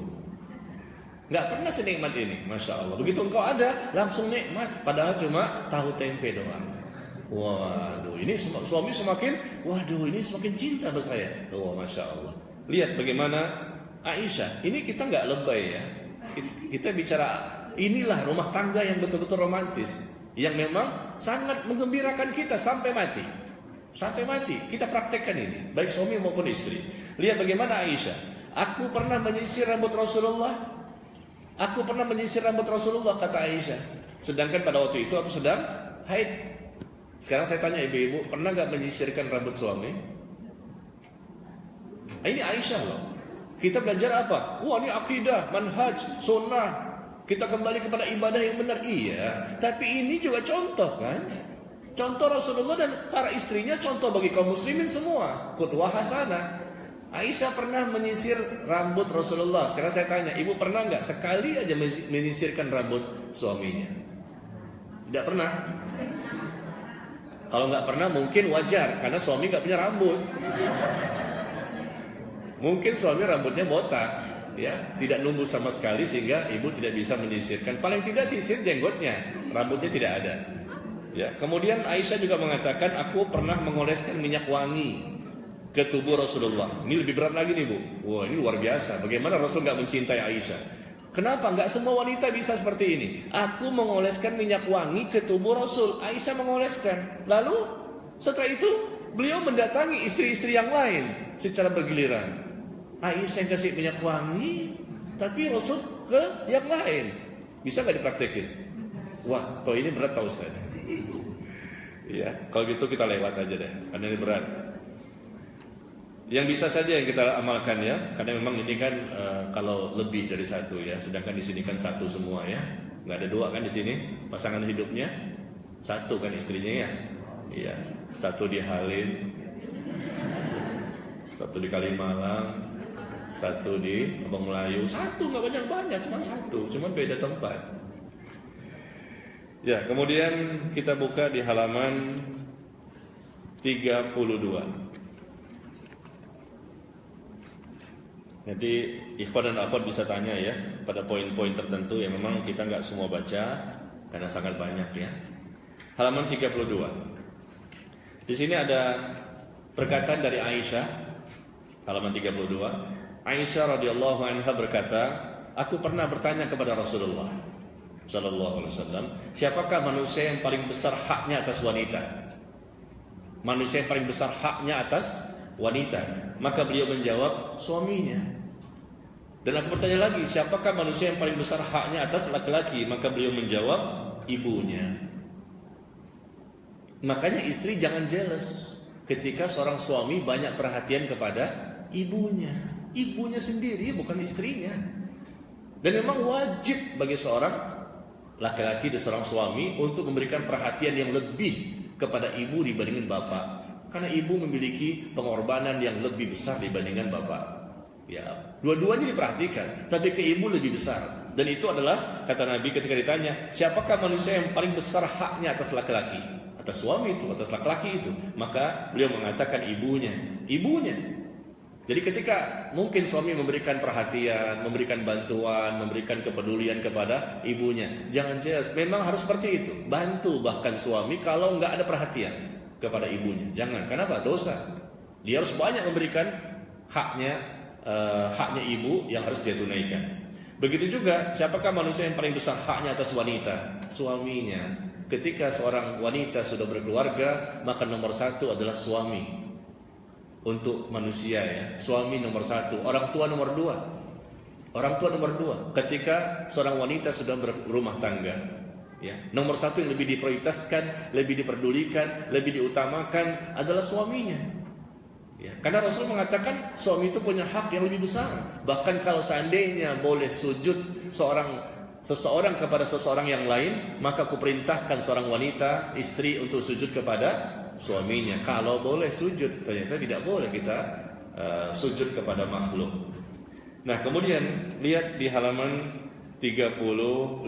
Nggak pernah senikmat ini, Masya Allah. Begitu engkau ada, langsung nikmat. Padahal cuma tahu tempe doang. Waduh, ini suami semakin, ini semakin cinta pada saya. Masya Allah. Lihat bagaimana Aisyah, ini kita nggak lebay ya. Kita bicara inilah rumah tangga yang betul-betul romantis, yang memang sangat menggembirakan kita sampai mati. Sampai mati kita praktekkan ini, baik suami maupun istri. Lihat bagaimana Aisyah. Aku pernah menyisir rambut Rasulullah. Aku pernah menyisir rambut Rasulullah, kata Aisyah. Sedangkan pada waktu itu aku sedang haid. Sekarang saya tanya ibu-ibu, pernah nggak menyisirkan rambut suami? Ini Aisyah loh. Kita belajar apa? Wah, ini akidah, manhaj, sunnah. Kita kembali kepada ibadah yang benar. Iya, tapi ini juga contoh kan? Contoh Rasulullah dan para istrinya, contoh bagi kaum muslimin semua. Qudwah hasanah. Aisyah pernah menyisir rambut Rasulullah. Sekarang saya tanya, ibu pernah nggak sekali aja menyisirkan rambut suaminya? Tidak pernah. Kalau nggak pernah mungkin wajar, karena suami nggak punya rambut. Mungkin suami rambutnya botak, ya, tidak numbuh sama sekali sehingga ibu tidak bisa menyisirkan. Paling tidak sisir jenggotnya, rambutnya tidak ada. Ya, kemudian Aisyah juga mengatakan, aku pernah mengoleskan minyak wangi ke tubuh Rasulullah. Ini lebih berat lagi nih Bu. Wah, ini luar biasa. Bagaimana Rasul nggak mencintai Aisyah? Kenapa? Nggak semua wanita bisa seperti ini. Aku mengoleskan minyak wangi ke tubuh Rasul. Aisyah mengoleskan. Lalu setelah itu beliau mendatangi istri-istri yang lain secara bergiliran. Aisyah yang kasih minyak wangi, tapi Rasul ke yang lain. Bisa nggak dipraktekin? Wah, kalau ini berat Pak Ustaz. Ya, kalau gitu kita lewat aja deh, karena ini berat. Yang bisa saja yang kita amalkan ya, karena memang ini kan kalau lebih dari satu ya, sedangkan di sini kan satu semua ya, nggak ada dua kan di sini pasangan hidupnya, satu kan istrinya ya, iya, satu di Halim, satu di Kalimalang, satu di Abang Melayu, satu nggak banyak-banyak, cuma satu, cuma beda tempat. Ya, kemudian kita buka di halaman 32. Nanti ikhwan dan akhwat bisa tanya ya pada poin-poin tertentu yang memang kita nggak semua baca karena sangat banyak ya. Halaman 32. Di sini ada perkataan dari Aisyah. Halaman 32. Aisyah radhiyallahu anha berkata, aku pernah bertanya kepada Rasulullah sallallahu alaihi wasallam, siapakah manusia yang paling besar haknya atas wanita? Manusia yang paling besar haknya atas wanita. Maka beliau menjawab, suaminya. Dan aku bertanya lagi, siapakah manusia yang paling besar haknya atas laki-laki? Maka beliau menjawab, ibunya. Makanya istri jangan jealous ketika seorang suami banyak perhatian kepada ibunya. Ibunya sendiri, bukan istrinya. Dan memang wajib bagi seorang laki-laki dan seorang suami untuk memberikan perhatian yang lebih kepada ibu dibandingkan bapak. Karena ibu memiliki pengorbanan yang lebih besar dibandingkan bapak. Ya, dua-duanya diperhatikan, tapi ke ibu lebih besar. Dan itu adalah kata Nabi ketika ditanya, siapakah manusia yang paling besar haknya atas laki-laki? Atas suami itu, atas laki-laki itu. Maka beliau mengatakan ibunya. Ibunya. Jadi ketika mungkin suami memberikan perhatian, memberikan bantuan, memberikan kepedulian kepada ibunya, jangan jelas, memang harus seperti itu. Bantu bahkan suami kalau nggak ada perhatian kepada ibunya. Jangan, kenapa? Dosa. Dia harus banyak memberikan haknya ibu yang harus dia tunaikan. Begitu juga, siapakah manusia yang paling besar haknya atas wanita? Suaminya. Ketika seorang wanita sudah berkeluarga, maka nomor satu adalah suami. Untuk manusia ya, suami nomor satu, orang tua nomor dua. Orang tua nomor dua. Ketika seorang wanita sudah berumah tangga, ya, nomor satu yang lebih diprioritaskan, lebih diperdulikan, lebih diutamakan adalah suaminya. Ya, karena Rasul mengatakan suami itu punya hak yang lebih besar. Bahkan kalau seandainya boleh sujud seseorang kepada seseorang yang lain, maka kuperintahkan seorang wanita, istri untuk sujud kepada suaminya. Kalau boleh sujud, ternyata tidak boleh kita sujud kepada makhluk. Nah, kemudian lihat di halaman 35.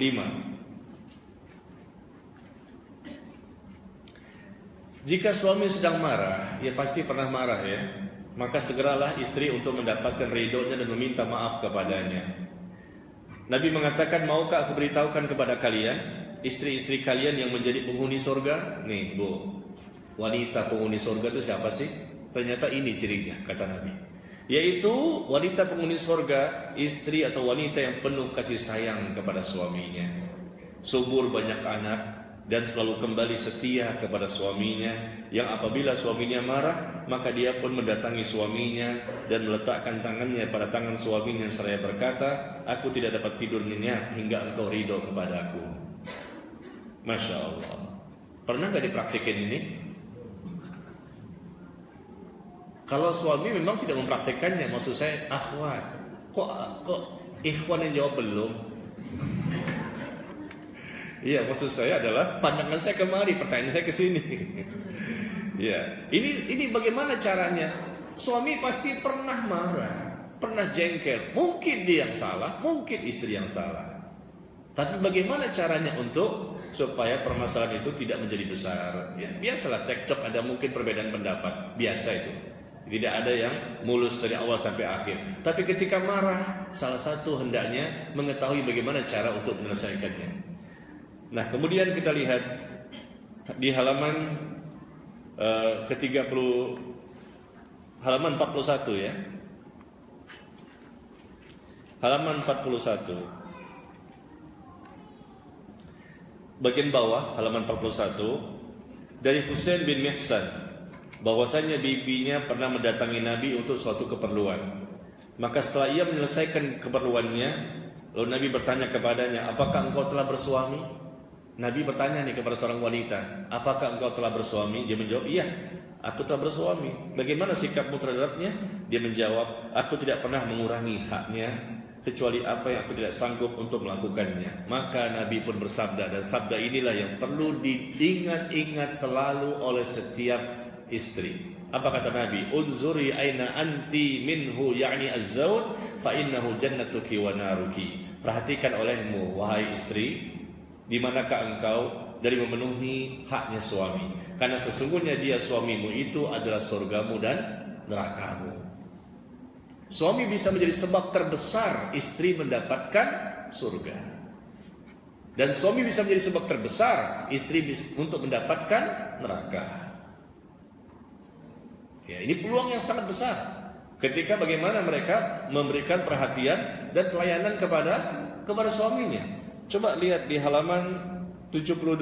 Jika suami sedang marah, ya pasti pernah marah ya, maka segeralah istri untuk mendapatkan ridhonya dan meminta maaf kepadanya. Nabi mengatakan, maukah aku beritahukan kepada kalian istri-istri kalian yang menjadi penghuni surga? Nih Bu, wanita penghuni surga itu siapa sih? Ternyata ini cirinya, kata Nabi. Yaitu wanita penghuni surga, istri atau wanita yang penuh kasih sayang kepada suaminya, subur banyak anak, dan selalu kembali setia kepada suaminya, yang apabila suaminya marah, maka dia pun mendatangi suaminya dan meletakkan tangannya pada tangan suaminya seraya berkata, aku tidak dapat tidur nyenyak hingga engkau ridho kepadaku. Masya Allah. Pernah nggak dipraktikin ini? Kalau suami memang tidak mempraktekannya, maksud saya, akhwat, kok ikhwan yang jawab belum? Iya, maksud saya adalah pandangan saya kemari, pertanyaan saya ke sini. Ya, ini bagaimana caranya? Suami pasti pernah marah, pernah jengkel. Mungkin dia yang salah, mungkin istri yang salah. Tapi bagaimana caranya untuk supaya permasalahan itu tidak menjadi besar? Ya, biasalah cekcok, ada mungkin perbedaan pendapat, biasa itu. Tidak ada yang mulus dari awal sampai akhir. Tapi ketika marah, salah satu hendaknya mengetahui bagaimana cara untuk menyelesaikannya. Nah, kemudian kita lihat di halaman ke-30, halaman 41 ya. Halaman 41. Bagian bawah halaman 41 dari Husain bin Mihsan, bahwasanya bibinya pernah mendatangi Nabi untuk suatu keperluan. Maka setelah ia menyelesaikan keperluannya, lalu Nabi bertanya kepadanya, apakah engkau telah bersuami? Nabi bertanya nih kepada seorang wanita, apakah engkau telah bersuami? Dia menjawab, iya, aku telah bersuami. Bagaimana sikapmu terhadapnya? Dia menjawab, aku tidak pernah mengurangi haknya, kecuali apa yang aku tidak sanggup untuk melakukannya. Maka Nabi pun bersabda, dan sabda inilah yang perlu diingat-ingat selalu oleh setiap istri. Apa kata Nabi? Unzuri aina anti minhu, yakni az-zawj, fa innahu jannatuki wa naruki. Perhatikan olehmu, wahai istri, di manakah engkau dari memenuhi haknya suami, karena sesungguhnya dia, suamimu itu adalah surgamu dan nerakamu. Suami bisa menjadi sebab terbesar istri mendapatkan surga, dan suami bisa menjadi sebab terbesar istri untuk mendapatkan neraka. Ya, ini peluang yang sangat besar ketika bagaimana mereka memberikan perhatian dan pelayanan kepada suaminya. Coba lihat di halaman 72.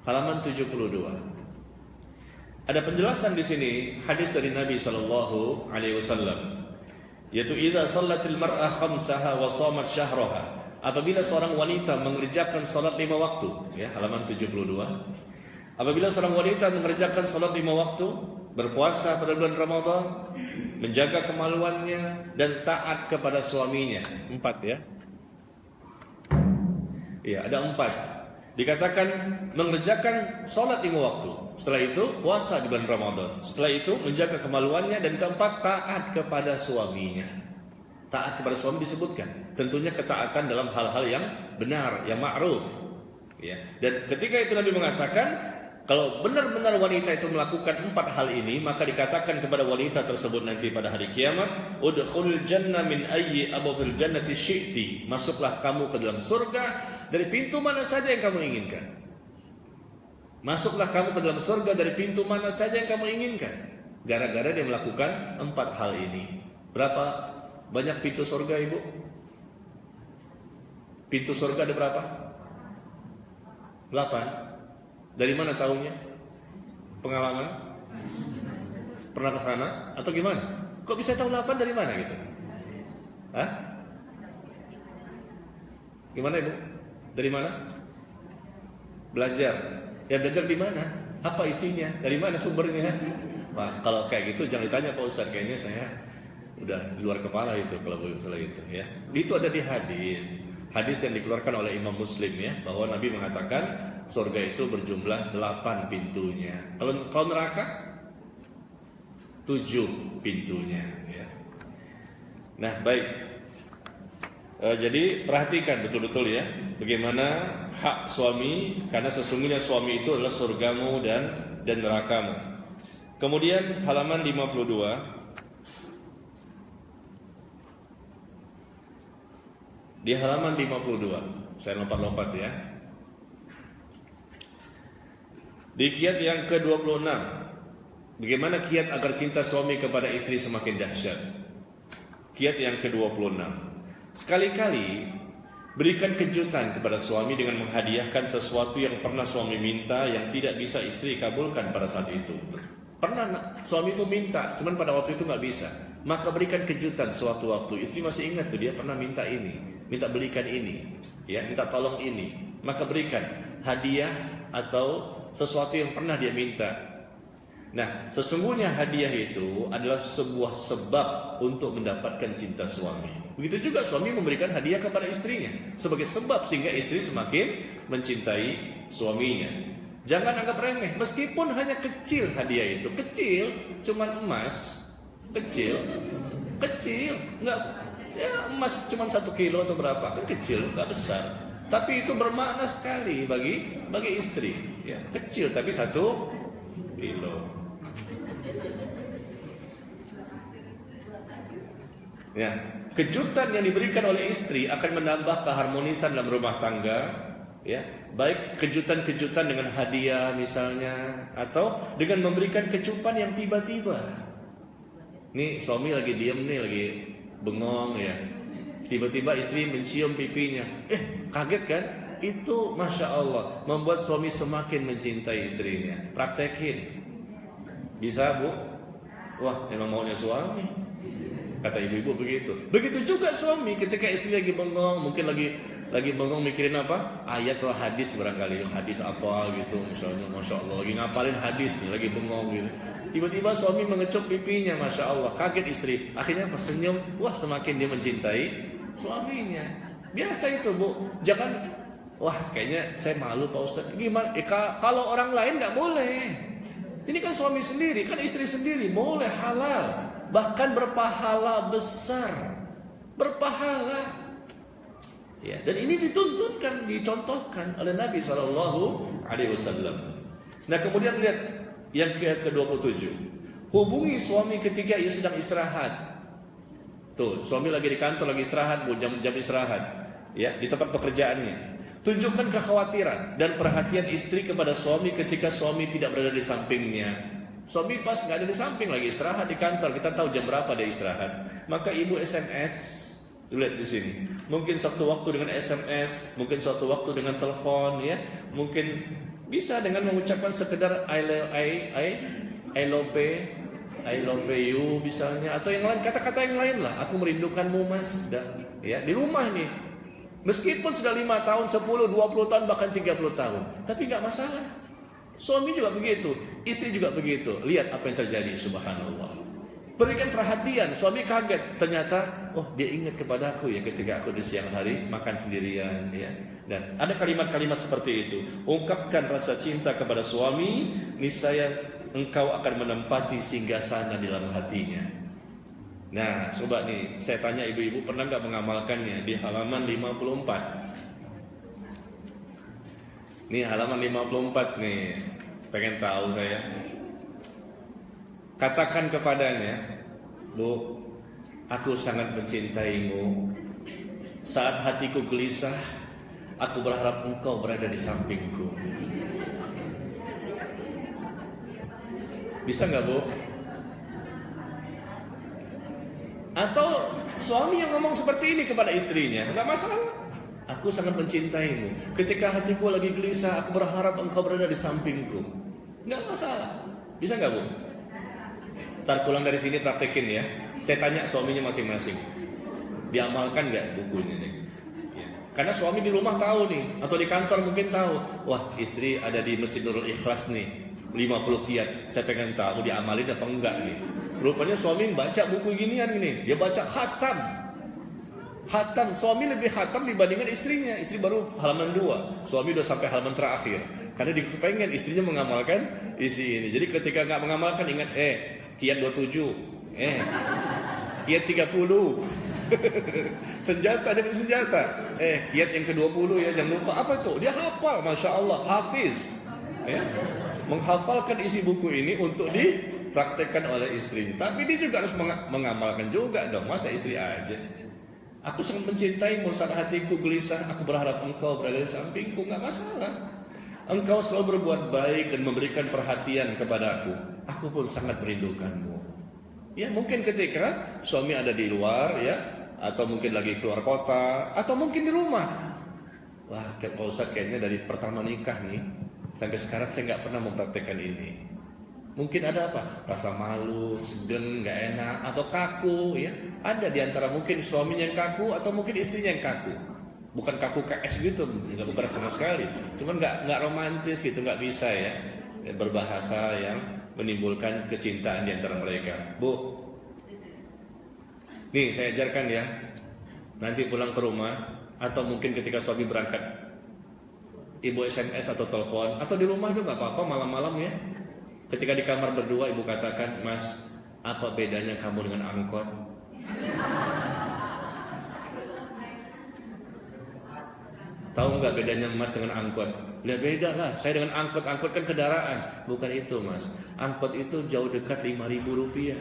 Halaman 72. Ada penjelasan di sini hadis dari Nabi sallallahu alaihi wasallam, yaitu idza shallatil mar'ah khamsaha wa shamat syahraha. Apabila seorang wanita mengerjakan salat 5 waktu, ya, halaman 72. Apabila seorang wanita mengerjakan salat 5 waktu, berpuasa pada bulan Ramadan, menjaga kemaluannya dan taat kepada suaminya. 4 ya. Iya, ada 4. Dikatakan mengerjakan salat 5 waktu. Setelah itu puasa di bulan Ramadan. Setelah itu menjaga kemaluannya, dan keempat taat kepada suaminya. Taat kepada suami disebutkan, tentunya ketaatan dalam hal-hal yang benar, yang ma'ruf. Ya. Dan ketika itu Nabi mengatakan, kalau benar-benar wanita itu melakukan 4 hal ini, maka dikatakan kepada wanita tersebut nanti pada hari kiamat, udkhulul jannah min ayyi abwabil jannati syi'ti. Masuklah kamu ke dalam surga dari pintu mana saja yang kamu inginkan. Masuklah kamu ke dalam surga dari pintu mana saja yang kamu inginkan. Gara-gara dia melakukan 4 hal ini. Berapa banyak pintu surga, Ibu? Pintu surga ada berapa? 8. Dari mana tahunya? Pengalaman? Pernah ke sana atau gimana? Kok bisa tahu 8 dari mana gitu? Hah? Gimana, Ibu? Dari mana? Belajar. Ya, belajar di mana? Apa isinya? Dari mana sumbernya? Wah, kalau kayak gitu jangan ditanya Pak Ustaz, kayaknya saya udah di luar kepala itu kalau masalah itu ya. Itu ada di hadis yang dikeluarkan oleh Imam Muslim ya, bahwa Nabi mengatakan surga itu berjumlah 8 pintunya. Kalau neraka 7 pintunya ya. Nah, baik. Jadi perhatikan betul-betul ya, bagaimana hak suami, karena sesungguhnya suami itu adalah surgamu dan nerakamu. Kemudian halaman 52. Di halaman 52, saya lompat-lompat ya. Di kiat yang ke-26, bagaimana kiat agar cinta suami kepada istri semakin dahsyat. Kiat yang ke-26, sekali-kali berikan kejutan kepada suami dengan menghadiahkan sesuatu yang pernah suami minta yang tidak bisa istri kabulkan pada saat itu. Pernah suami itu minta, cuman pada waktu itu nggak bisa. Maka berikan kejutan suatu waktu. Istri masih ingat tuh, dia pernah minta ini, minta belikan ini, ya, minta tolong ini. maka berikan hadiah atau sesuatu yang pernah dia minta. Nah, sesungguhnya hadiah itu adalah sebuah sebab untuk mendapatkan cinta suami. Begitu juga suami memberikan hadiah kepada istrinya sebagai sebab sehingga istri semakin mencintai suaminya. Jangan anggap remeh, meskipun hanya kecil hadiah itu, kecil, cuman emas, kecil, nggak, ya emas cuman 1 kilo atau berapa, kan kecil, nggak besar. Tapi itu bermakna sekali bagi istri, ya kecil tapi 1 kilo. Ya, kejutan yang diberikan oleh istri akan menambah keharmonisan dalam rumah tangga, ya. Baik kejutan-kejutan dengan hadiah misalnya, atau dengan memberikan kecupan yang tiba-tiba. Nih suami lagi diem nih, lagi bengong ya. Tiba-tiba istri mencium pipinya. Kaget kan? Itu Masya Allah membuat suami semakin mencintai istrinya. Praktekin. Bisa bu? Wah emang maunya suami. Kata ibu-ibu begitu. Begitu juga suami ketika istri lagi bengong, mungkin lagi bengong mikirin apa? Ayat atau hadis barangkali, hadis apa gitu misalnya, Masya Allah lagi ngapalin hadis nih, lagi bengong gitu. Tiba-tiba suami mengecup pipinya, Masya Allah, kaget istri. Akhirnya pas senyum, wah semakin dia mencintai suaminya. Biasa itu bu, jangan, wah kayaknya saya malu Pak Ustaz. Gimana? Kalau orang lain nggak boleh. Ini kan suami sendiri, kan istri sendiri, boleh halal. Bahkan berpahala besar, berpahala. Ya, dan ini dituntunkan, dicontohkan oleh Nabi SAW. Nah kemudian lihat yang ke-27, hubungi suami ketika ia sedang istirahat. Tuh, suami lagi di kantor, lagi istirahat, jam istirahat, ya di tempat pekerjaannya. Tunjukkan kekhawatiran dan perhatian istri kepada suami ketika suami tidak berada di sampingnya. Suami pas nggak ada di samping, lagi istirahat di kantor, kita tahu jam berapa dia istirahat. Maka ibu SMS, lihat di sini. Mungkin suatu waktu dengan SMS, mungkin suatu waktu dengan telepon, ya. Mungkin bisa dengan mengucapkan sekedar I love you misalnya, atau yang lain, kata-kata yang lain lah. Aku merindukanmu mas, ya di rumah nih. Meskipun sudah 5 tahun, 10, 20 tahun, bahkan 30 tahun, tapi nggak masalah. Suami juga begitu, istri juga begitu. Lihat apa yang terjadi, subhanallah. Berikan perhatian, suami kaget. Ternyata, oh dia ingat kepadaku ya ketika aku di siang hari makan sendirian ya. Dan ada kalimat-kalimat seperti itu. Ungkapkan rasa cinta kepada suami, niscaya engkau akan menempati singgasana di dalam hatinya. Nah, coba nih, saya tanya ibu-ibu pernah nggak mengamalkannya di halaman 54. Nih halaman 54 nih, pengen tahu saya. Katakan kepadanya, Bu, aku sangat mencintaimu. Saat hatiku gelisah, aku berharap engkau berada di sampingku. Bisa nggak Bu? Atau suami yang ngomong seperti ini kepada istrinya, nggak masalah. Aku sangat mencintaimu. Ketika hatiku lagi gelisah, aku berharap engkau berada di sampingku. Nggak masalah. Bisa nggak Bu? Ntar pulang dari sini praktekin ya. Saya tanya suaminya masing-masing. Diamalkan nggak bukunya nih? Ya. Karena suami di rumah tahu nih, atau di kantor mungkin tahu. Wah istri ada di Masjid Nurul Ikhlas nih, 50 kiat. Saya pengen tahu diamalin apa enggak nih. Rupanya suami baca buku ginian ini. Dia baca khatam. Hatam, suami lebih hatam dibandingkan istrinya. Istri baru halaman 2, suami udah sampai halaman terakhir. Karena dia kepengen istrinya mengamalkan isi ini. Jadi ketika nggak mengamalkan, ingat kiat 27, kiat 30. Senjata, dia punya senjata. Kiat yang ke-20 ya, jangan lupa. Apa itu? Dia hafal, Masya Allah, hafiz. Menghafalkan isi buku ini untuk dipraktekkan oleh istrinya. Tapi dia juga harus mengamalkan juga dong. Masa istri aja. Aku sangat mencintaimu, saat hatiku gelisah, aku berharap engkau berada di sampingku. Nggak masalah. Engkau selalu berbuat baik dan memberikan perhatian kepadaku. Aku pun sangat merindukanmu. Ya mungkin ketika suami ada di luar ya, atau mungkin lagi keluar kota, atau mungkin di rumah. Wah, Pak Ustaz kayaknya dari pertama nikah nih sampai sekarang saya nggak pernah mempraktekkan ini. Mungkin ada apa? Rasa malu, segan, nggak enak, atau kaku ya. Ada di antara mungkin suaminya yang kaku atau mungkin istrinya yang kaku. bukan kaku KS gitu, bukan sama sekali. Cuman nggak romantis gitu, nggak bisa ya berbahasa yang menimbulkan kecintaan di antara mereka. Bu, nih saya ajarkan ya. Nanti pulang ke rumah atau mungkin ketika suami berangkat, ibu SMS atau telepon, atau di rumah juga nggak apa-apa malam-malam ya. Ketika di kamar berdua ibu katakan, Mas, apa bedanya kamu dengan angkot? Tahu nggak bedanya Mas dengan angkot? Lihat beda lah, saya dengan angkot kan kendaraan. Bukan itu Mas, angkot itu jauh dekat 5.000 rupiah.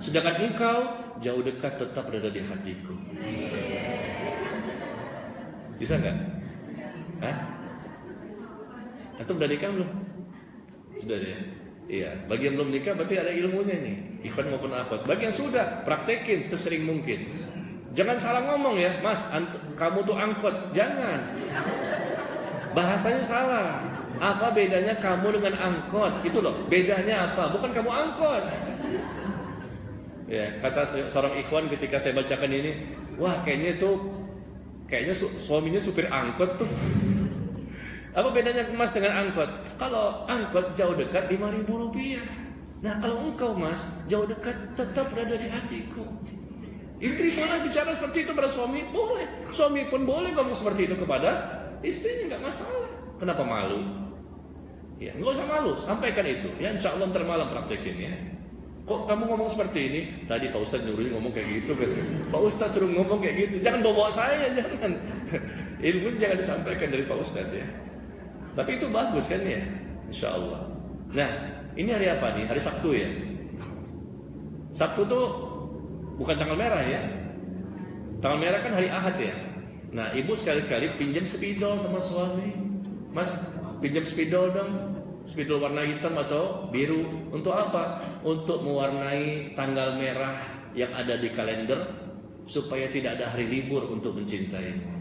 Sedangkan engkau jauh dekat tetap berada di hatiku. Bisa nggak? Hah? Atau udah nikah belum? Sudah ya? Iya. Bagi yang belum nikah berarti ada ilmunya nih, ikhwan maupun akhwat. Bagi yang sudah, praktekin sesering mungkin. Jangan salah ngomong ya, Mas, kamu tuh angkot. Jangan. Bahasanya salah. Apa bedanya kamu dengan angkot? Itu loh, bedanya apa? Bukan kamu angkot. Ya, kata seorang ikhwan ketika saya bacakan ini, wah kayaknya suaminya supir angkot tuh. Apa bedanya Mas dengan angkot? Kalau angkot jauh dekat 5.000 rupiah. Nah kalau engkau Mas jauh dekat tetap berada di hatiku. Istri boleh bicara seperti itu pada suami? Boleh. Suami pun boleh ngomong seperti itu kepada istrinya, nggak masalah. Kenapa malu? Ya nggak usah malu, sampaikan itu. Ya insya Allah ntar malam praktekin ya. Kok kamu ngomong seperti ini? Tadi Pak Ustadz nyuruh ngomong kayak gitu kan? Pak Ustadz suruh ngomong kayak gitu. Jangan bawa saya, jangan. Ilmu jangan disampaikan dari Pak Ustadz ya. Tapi itu bagus kan ya, insya Allah. Nah, ini hari apa nih? Hari Sabtu ya. Sabtu tuh bukan tanggal merah ya. Tanggal merah kan hari Ahad ya. Nah, ibu sekali-kali pinjam spidol sama suami. Mas, pinjam spidol dong. Spidol warna hitam atau biru. Untuk apa? Untuk mewarnai tanggal merah yang ada di kalender supaya tidak ada hari libur untuk mencintaimu.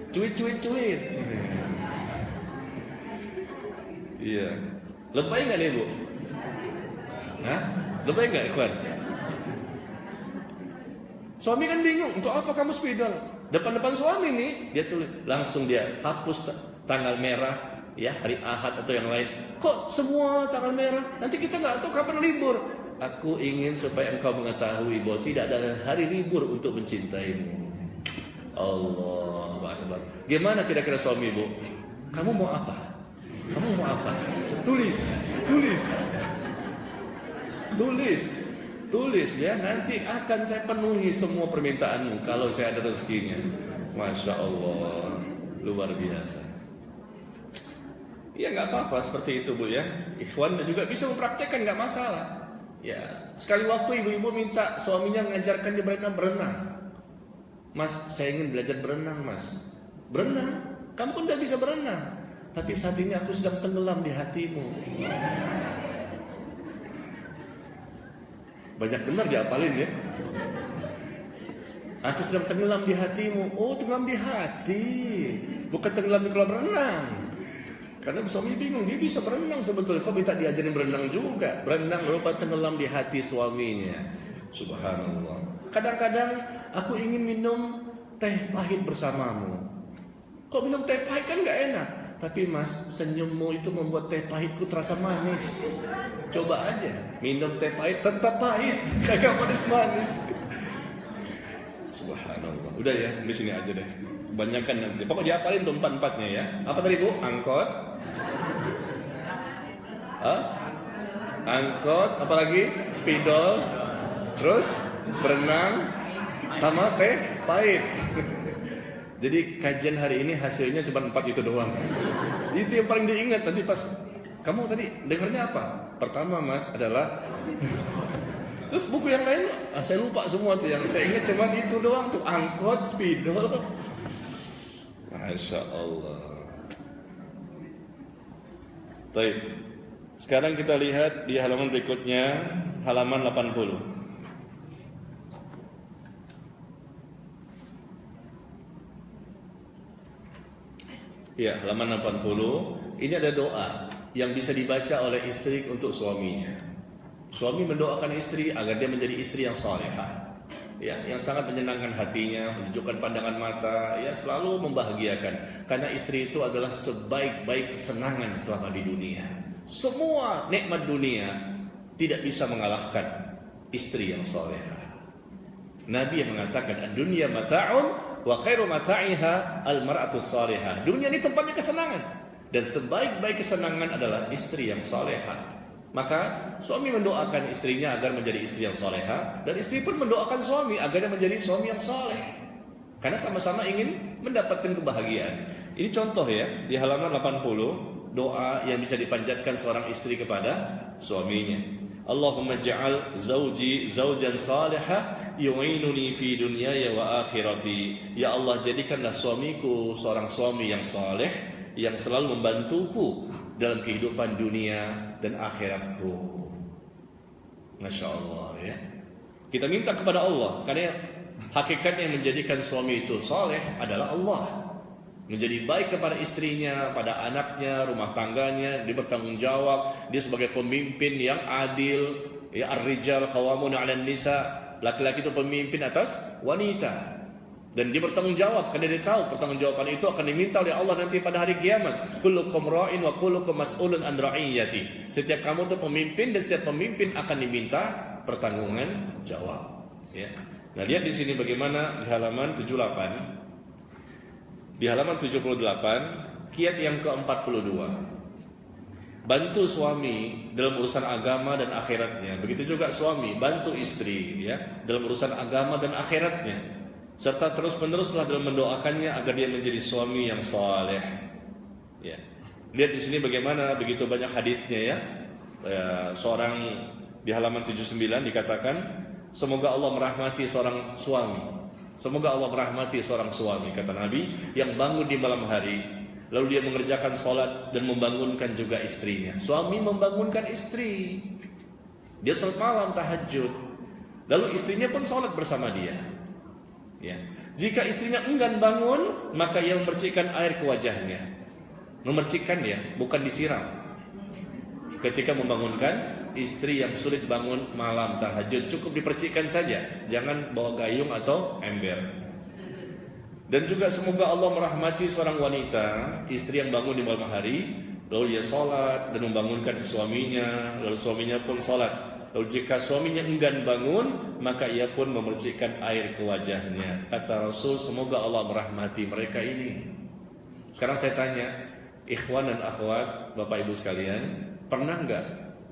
Cuit. Iya. Lebay nggak nih Bu? Hah? Lebay nggak ikhwan? Suami kan bingung, untuk apa kamu spidol? Depan suami nih, dia tulis langsung dia hapus tanggal merah, ya hari Ahad atau yang lain. Kok semua tanggal merah? Nanti kita nggak tahu kapan libur. Aku ingin supaya engkau mengetahui bahwa tidak ada hari libur untuk mencintaimu. Allahu Akbar. Gimana kira-kira suami Bu? Kamu mau apa? Kamu mau apa? Tulis ya. Nanti akan saya penuhi semua permintaanmu kalau saya ada rezekinya. Masya Allah, luar biasa. Ya nggak apa-apa seperti itu Bu ya. Ikhwan juga bisa mempraktekkan, nggak masalah. Ya sekali waktu ibu-ibu minta suaminya mengajarkan dia berenang. Mas, saya ingin belajar berenang Mas. Berenang? Kamu kan udah bisa berenang. Tapi saat ini aku sedang tenggelam di hatimu. Banyak benar diapalin ya. Aku sedang tenggelam di hatimu. Oh, tenggelam di hati, bukan tenggelam di kolam renang. Karena suami bingung, dia bisa berenang sebetulnya. Kok minta diajarin berenang juga? Berenang rupa tenggelam di hati suaminya. Subhanallah. Kadang-kadang aku ingin minum teh pahit bersamamu. Kok minum teh pahit kan gak enak. Tapi Mas, senyummu itu membuat teh pahitku terasa manis. Coba aja, minum teh pahit tetap pahit, kagak manis-manis. Subhanallah. Udah ya, di sini aja deh. Banyakan nanti. Pokoknya diapalin tuh 4-4-nya ya. Apa tadi Bu? Angkot. Angkot, apalagi? Spidol. Terus berenang sama teh pahit. Jadi kajian hari ini hasilnya cuma 4 itu doang. Itu yang paling diingat nanti pas kamu tadi dengarnya apa? Pertama Mas adalah terus buku yang lain saya lupa semua tuh, yang saya ingat cuma itu doang tuh, angkot, spidol. Masya Allah. Baik. Sekarang kita lihat di halaman berikutnya, halaman 80. Ya, halaman 80. Ini ada doa yang bisa dibaca oleh istri untuk suaminya. Suami mendoakan istri agar dia menjadi istri yang salehah. ya, yang sangat menyenangkan hatinya, menunjukkan pandangan mata, ya selalu membahagiakan. Karena istri itu adalah sebaik-baik kesenangan selama di dunia. Semua nikmat dunia tidak bisa mengalahkan istri yang salehah. Nabi yang mengatakan, "Dunia mata'un wa khairu mata'iha al-mar'atus salihah." Dunia ini tempatnya kesenangan, dan sebaik-baik kesenangan adalah istri yang salehah. Maka suami mendoakan istrinya agar menjadi istri yang salehah, dan istri pun mendoakan suami agar menjadi suami yang saleh. Karena sama-sama ingin mendapatkan kebahagiaan. Ini contoh ya, di halaman 80, doa yang bisa dipanjatkan seorang istri kepada suaminya. Allahumma ja'al zawji zawjan salihah yu'inuni fi dunyaya wa akhirati. Ya Allah, jadikanlah suamiku seorang suami yang saleh, yang selalu membantuku dalam kehidupan dunia dan akhiratku. Masya Allah ya. Kita minta kepada Allah, karena hakikat yang menjadikan suami itu saleh adalah Allah. Menjadi baik kepada istrinya, pada anaknya, rumah tangganya, dia bertanggung jawab, dia sebagai pemimpin yang adil, ya, ar-rijal qawwamuna 'alan nisa, laki-laki itu pemimpin atas wanita. Dan dia bertanggung jawab, karena dia tahu pertanggungjawaban itu akan diminta oleh Allah nanti pada hari kiamat. Kullukum ra'in wa kullukum mas'ulun an ra'iyati. Setiap kamu itu pemimpin, dan setiap pemimpin akan diminta pertanggungan jawab. Ya. Nah, lihat di sini bagaimana di halaman 78. Di halaman 78, kiat yang ke-42. Bantu suami dalam urusan agama dan akhiratnya. Begitu juga suami bantu istri ya dalam urusan agama dan akhiratnya. Serta terus-meneruslah dalam mendoakannya agar dia menjadi suami yang saleh. Ya. Lihat di sini bagaimana begitu banyak hadisnya ya. Seorang di halaman 79 dikatakan, semoga Allah merahmati seorang suami. Semoga Allah merahmati seorang suami, kata Nabi, yang bangun di malam hari, lalu dia mengerjakan sholat dan membangunkan juga istrinya. Suami membangunkan istri, dia sholat malam tahajud, lalu istrinya pun sholat bersama dia. Ya. Jika istrinya enggan bangun, maka ia memercikkan air ke wajahnya. Memercikkan ya, bukan disiram. Ketika membangunkan istri yang sulit bangun malam tahajud, cukup dipercikkan saja, jangan bawa gayung atau ember. Dan juga semoga Allah merahmati seorang wanita, istri yang bangun di malam hari, lalu ia sholat dan membangunkan suaminya, lalu suaminya pun sholat. Lalu jika suaminya enggan bangun, maka ia pun memercikkan air ke wajahnya. Kata Rasul, semoga Allah merahmati mereka ini. Sekarang saya tanya, ikhwan dan akhwat, bapak ibu sekalian, pernah enggak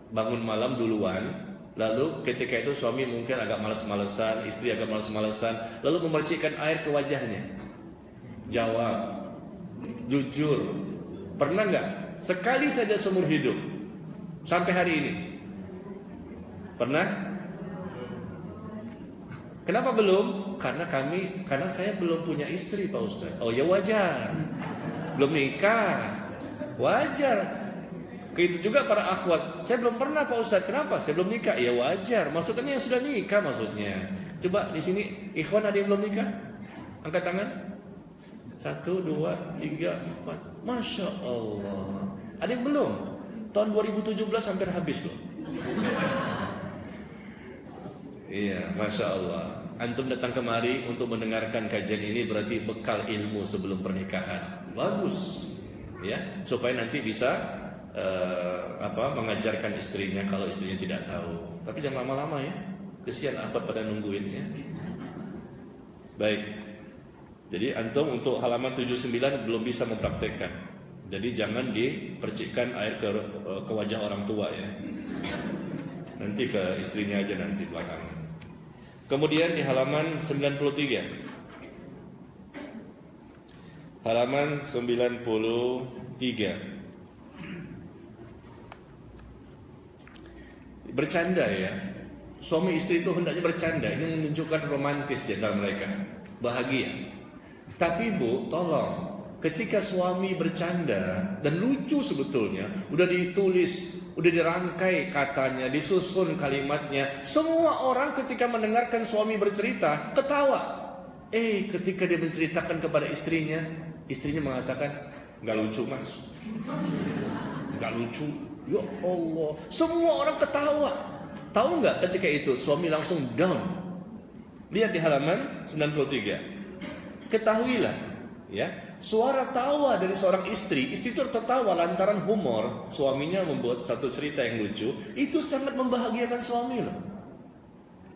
bangun malam duluan, lalu ketika itu suami mungkin agak malas-malesan, istri agak malas-malesan, lalu memercikkan air ke wajahnya? Jawab, jujur, pernah enggak? Sekali saja seumur hidup, sampai hari ini. Pernah? Kenapa belum? Karena saya belum punya istri, Pak Ustaz. Oh ya wajar, belum nikah, wajar. Begitu juga para akhwat, saya belum pernah Pak Ustaz. Kenapa? Saya belum nikah. Ya wajar. Maksudnya yang sudah nikah maksudnya. Coba di sini ikhwan ada yang belum nikah? Angkat tangan. 1, 2, 3, 4. Masya Allah. Ada yang belum? Tahun 2017 hampir habis loh. Iya, Masya Allah. Antum datang kemari untuk mendengarkan kajian ini berarti bekal ilmu sebelum pernikahan. Bagus. Ya, supaya nanti bisa mengajarkan istrinya kalau istrinya tidak tahu. Tapi jangan lama-lama ya, kesian apa pada nungguinnya. Baik. Jadi antum untuk halaman 79 belum bisa mempraktekkan. Jadi jangan dipercikkan air ke wajah orang tua ya. Nanti ke istrinya aja nanti belakangan. Kemudian di halaman 93. Halaman 93. Bercanda ya. Suami istri itu hendaknya bercanda. Ini menunjukkan romantis di antara mereka, bahagia. Tapi Bu, tolong, ketika suami bercanda dan lucu sebetulnya, udah ditulis, udah dirangkai katanya, disusun kalimatnya, semua orang ketika mendengarkan suami bercerita ketawa. Ketika dia menceritakan kepada istrinya mengatakan, "Nggak lucu Mas, nggak lucu." Ya Allah, semua orang ketawa. Tahu nggak ketika itu suami langsung down, Lihat di halaman 93. Ketahuilah, ya, suara tawa dari seorang istri itu tertawa lantaran humor suaminya membuat satu cerita yang lucu, itu sangat membahagiakan suami loh.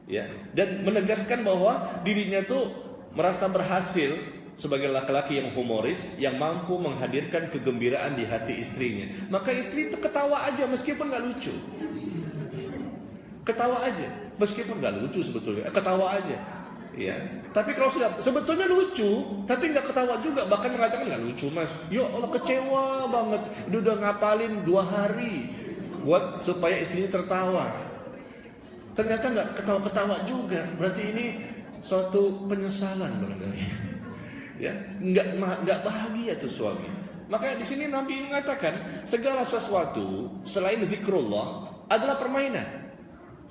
Ya, dan menegaskan bahwa dirinya tuh merasa berhasil sebagai laki-laki yang humoris yang mampu menghadirkan kegembiraan di hati istrinya. Maka istri itu ketawa aja meskipun nggak lucu. Ketawa aja meskipun nggak lucu sebetulnya, ketawa aja. Ya, tapi kalau sudah sebetulnya lucu, tapi nggak ketawa juga, bahkan mengatakan nggak lucu mas. Ya Allah, kecewa banget, udah ngapalin 2 hari buat supaya istrinya tertawa. Ternyata nggak ketawa-ketawa juga, berarti ini suatu penyesalan barangkali. Ya, nggak bahagia tuh suami. Maka di sini Nabi mengatakan segala sesuatu selain zikrullah adalah permainan.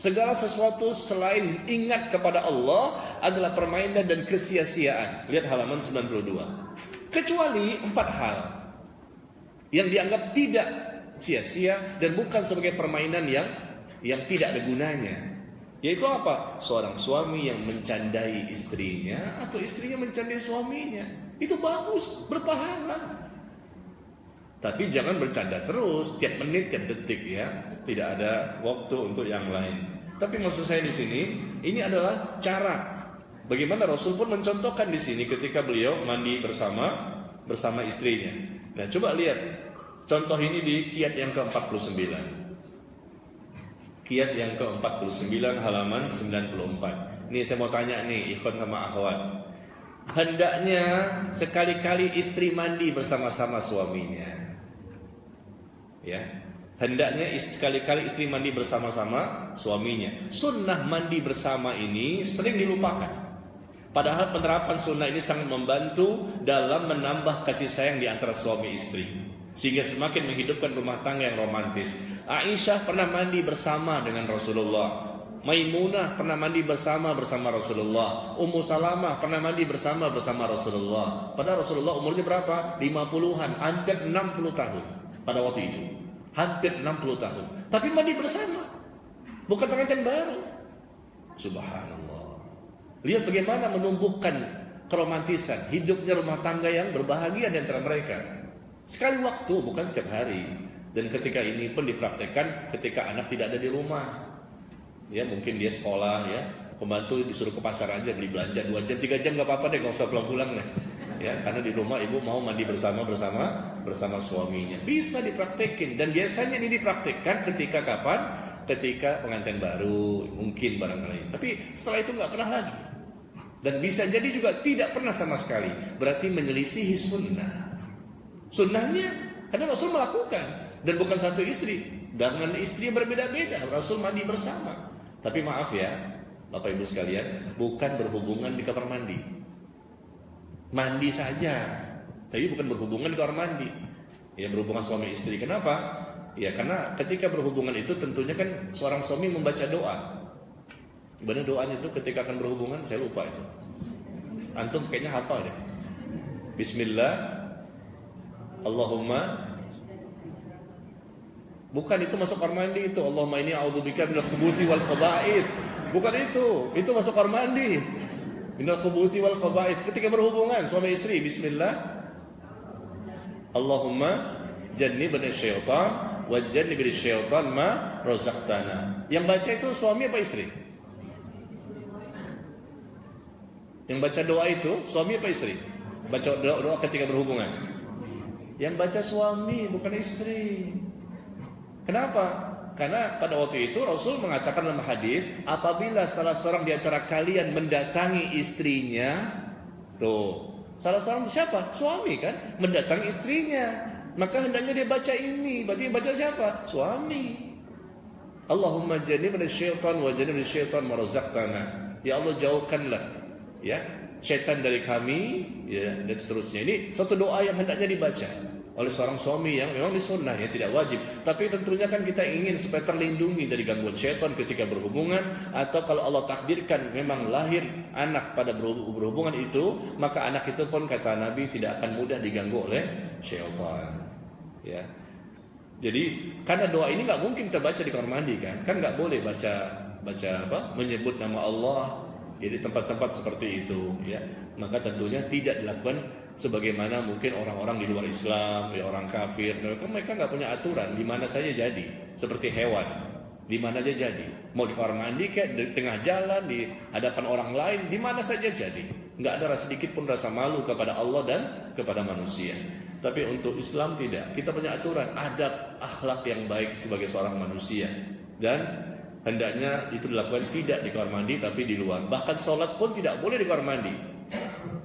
Segala sesuatu selain ingat kepada Allah adalah permainan dan kesia-siaan. Lihat halaman 92. Kecuali 4 hal yang dianggap tidak sia-sia dan bukan sebagai permainan yang tidak ada gunanya. Yaitu apa? Seorang suami yang mencandai istrinya atau istrinya mencandai suaminya. Itu bagus, berpahala. Tapi jangan bercanda terus, tiap menit, tiap detik ya. Tidak ada waktu untuk yang lain. Tapi maksud saya di sini, ini adalah cara bagaimana Rasul pun mencontohkan di sini ketika beliau mandi bersama istrinya. Nah, coba lihat contoh ini di Qiyat yang ke-49. Qiyat yang ke-49 halaman 94. Ini saya mau tanya nih, ikhwan sama akhwat. Hendaknya sekali-kali istri mandi bersama-sama suaminya. Ya, hendaknya sekali-kali istri mandi bersama-sama suaminya. Sunnah mandi bersama ini sering dilupakan. Padahal penerapan sunnah ini sangat membantu dalam menambah kasih sayang di antara suami istri, sehingga semakin menghidupkan rumah tangga yang romantis. Aisyah pernah mandi bersama dengan Rasulullah. Maimunah pernah mandi bersama Rasulullah. Ummu Salamah pernah mandi bersama Rasulullah. Padahal Rasulullah umurnya berapa? 50-an, hampir 60 tahun. Pada waktu itu hampir 60 tahun, tapi mandi bersama, bukan pengantin baru. Subhanallah. Lihat bagaimana menumbuhkan keromantisan hidupnya rumah tangga yang berbahagia di antara mereka. Sekali waktu, bukan setiap hari. Dan ketika ini pun dipraktekkan ketika anak tidak ada di rumah. Ya, mungkin dia sekolah ya, pembantu disuruh ke pasar aja beli belanja 2 jam 3 jam nggak apa-apa deh, nggak usah pulang-pulang deh. Ya, karena di rumah ibu mau mandi bersama suaminya. Bisa dipraktekin, dan biasanya ini dipraktekkan ketika kapan? Ketika pengantin baru, mungkin barangkali. Tapi setelah itu nggak pernah lagi. Dan bisa jadi juga tidak pernah sama sekali. Berarti menyelisihi sunnah. Sunnahnya karena Rasul melakukan, dan bukan satu istri, dengan istri yang berbeda-beda Rasul mandi bersama. Tapi maaf ya, Bapak Ibu sekalian, bukan berhubungan di kamar mandi. Mandi saja, tapi bukan berhubungan di kamar mandi. Ya, berhubungan suami istri. Kenapa? Ya, karena ketika berhubungan itu tentunya kan seorang suami membaca doa. Gimana doanya itu ketika akan berhubungan? Saya lupa itu. Antum kayaknya hafal deh. Bismillah, Allahumma. Bukan itu masuk kamar mandi itu. Allahumma inni a'udzubika minal khubuthi wal khaba'ith. Bukan itu masuk kamar mandi. Minal khubuthi wal khaba'ith. Ketika berhubungan suami istri, bismillah, Allahumma jannibna syaitan wa jannibna syaitan ma razaqtana. Yang baca itu suami apa istri? Yang baca doa itu suami apa istri? Baca doa ketika berhubungan. Yang baca suami, bukan istri. Kenapa? Karena pada waktu itu Rasul mengatakan dalam hadis, apabila salah seorang di antara kalian mendatangi istrinya, tuh, salah seorang siapa? Suami kan, mendatangi istrinya, maka hendaknya dia baca ini. Berarti baca siapa? Suami. Allahumma jannibna syaitan wa jannibna syaitan ma razaqtana. Ya Allah, jauhkanlah ya syaitan dari kami, ya, dan seterusnya. Ini suatu doa yang hendaknya dibaca oleh seorang suami yang memang disunnah, ya, tidak wajib. Tapi tentunya kan kita ingin supaya terlindungi dari gangguan syaitan ketika berhubungan, atau kalau Allah takdirkan memang lahir anak pada berhubungan itu, maka anak itu pun kata Nabi tidak akan mudah diganggu oleh syaitan. Ya. Jadi karena doa ini nggak mungkin kita baca di kamar mandi kan nggak boleh baca apa menyebut nama Allah Jadi tempat-tempat seperti itu, ya, maka tentunya tidak dilakukan sebagaimana mungkin orang-orang di luar Islam, ya, orang kafir. Mereka nggak punya aturan, di mana saja jadi, seperti hewan, di mana aja jadi. Mau di kamar mandi, kayak di tengah jalan, di hadapan orang lain, di mana saja jadi. Nggak ada sedikit pun rasa malu kepada Allah dan kepada manusia. Tapi untuk Islam tidak. Kita punya aturan, adab, akhlak yang baik sebagai seorang manusia, dan hendaknya itu dilakukan tidak di kamar mandi tapi di luar. Bahkan sholat pun tidak boleh di kamar mandi.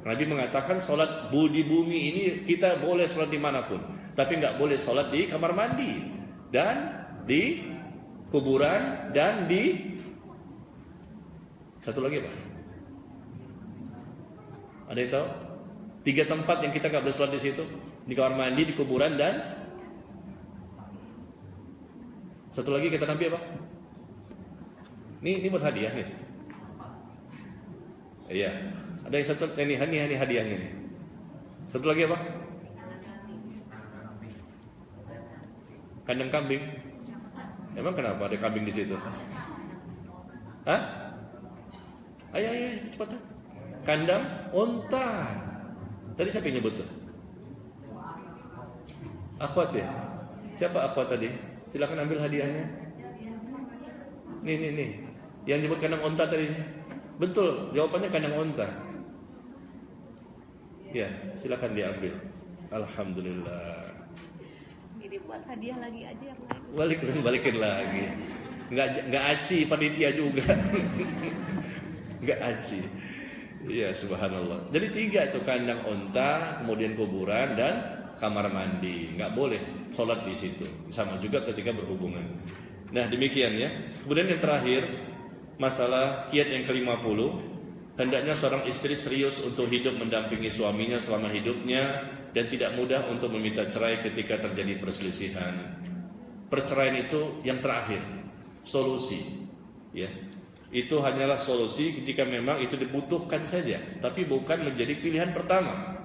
Nabi mengatakan sholat di bumi ini kita boleh sholat dimanapun, tapi nggak boleh sholat di kamar mandi dan di kuburan dan di satu lagi apa? Ada yang tahu? 3 tempat yang kita nggak boleh sholat di situ, di kamar mandi, di kuburan, dan satu lagi kata Nabi apa? Ini buat hadiah nih. Iya. Ada yang satu ini hadiahnya nih. Satu lagi apa? Kandang kambing. Emang kenapa ada kambing di situ? Hah? Ayo cepat. Kandang unta. Tadi siapa yang nyebut tuh? Akhwat ya? Siapa akhwat tadi? Silakan ambil hadiahnya. Nih. Yang nyebut kandang unta tadi. Betul, jawabannya kandang unta. Ya, silakan diambil. Alhamdulillah. Ini buat hadiah lagi aja yang lain. Balikin lagi. Enggak aci panitia juga. Enggak aci. Iya, subhanallah. Jadi 3 itu, kandang unta, kemudian kuburan, dan kamar mandi. Enggak boleh sholat di situ. Sama juga ketika berhubungan. Nah, demikian ya. Kemudian yang terakhir, masalah kiat yang ke-50, hendaknya seorang istri serius untuk hidup mendampingi suaminya selama hidupnya dan tidak mudah untuk meminta cerai ketika terjadi perselisihan. Perceraian itu yang terakhir, solusi, ya. Itu hanyalah solusi jika memang itu dibutuhkan saja, tapi bukan menjadi pilihan pertama.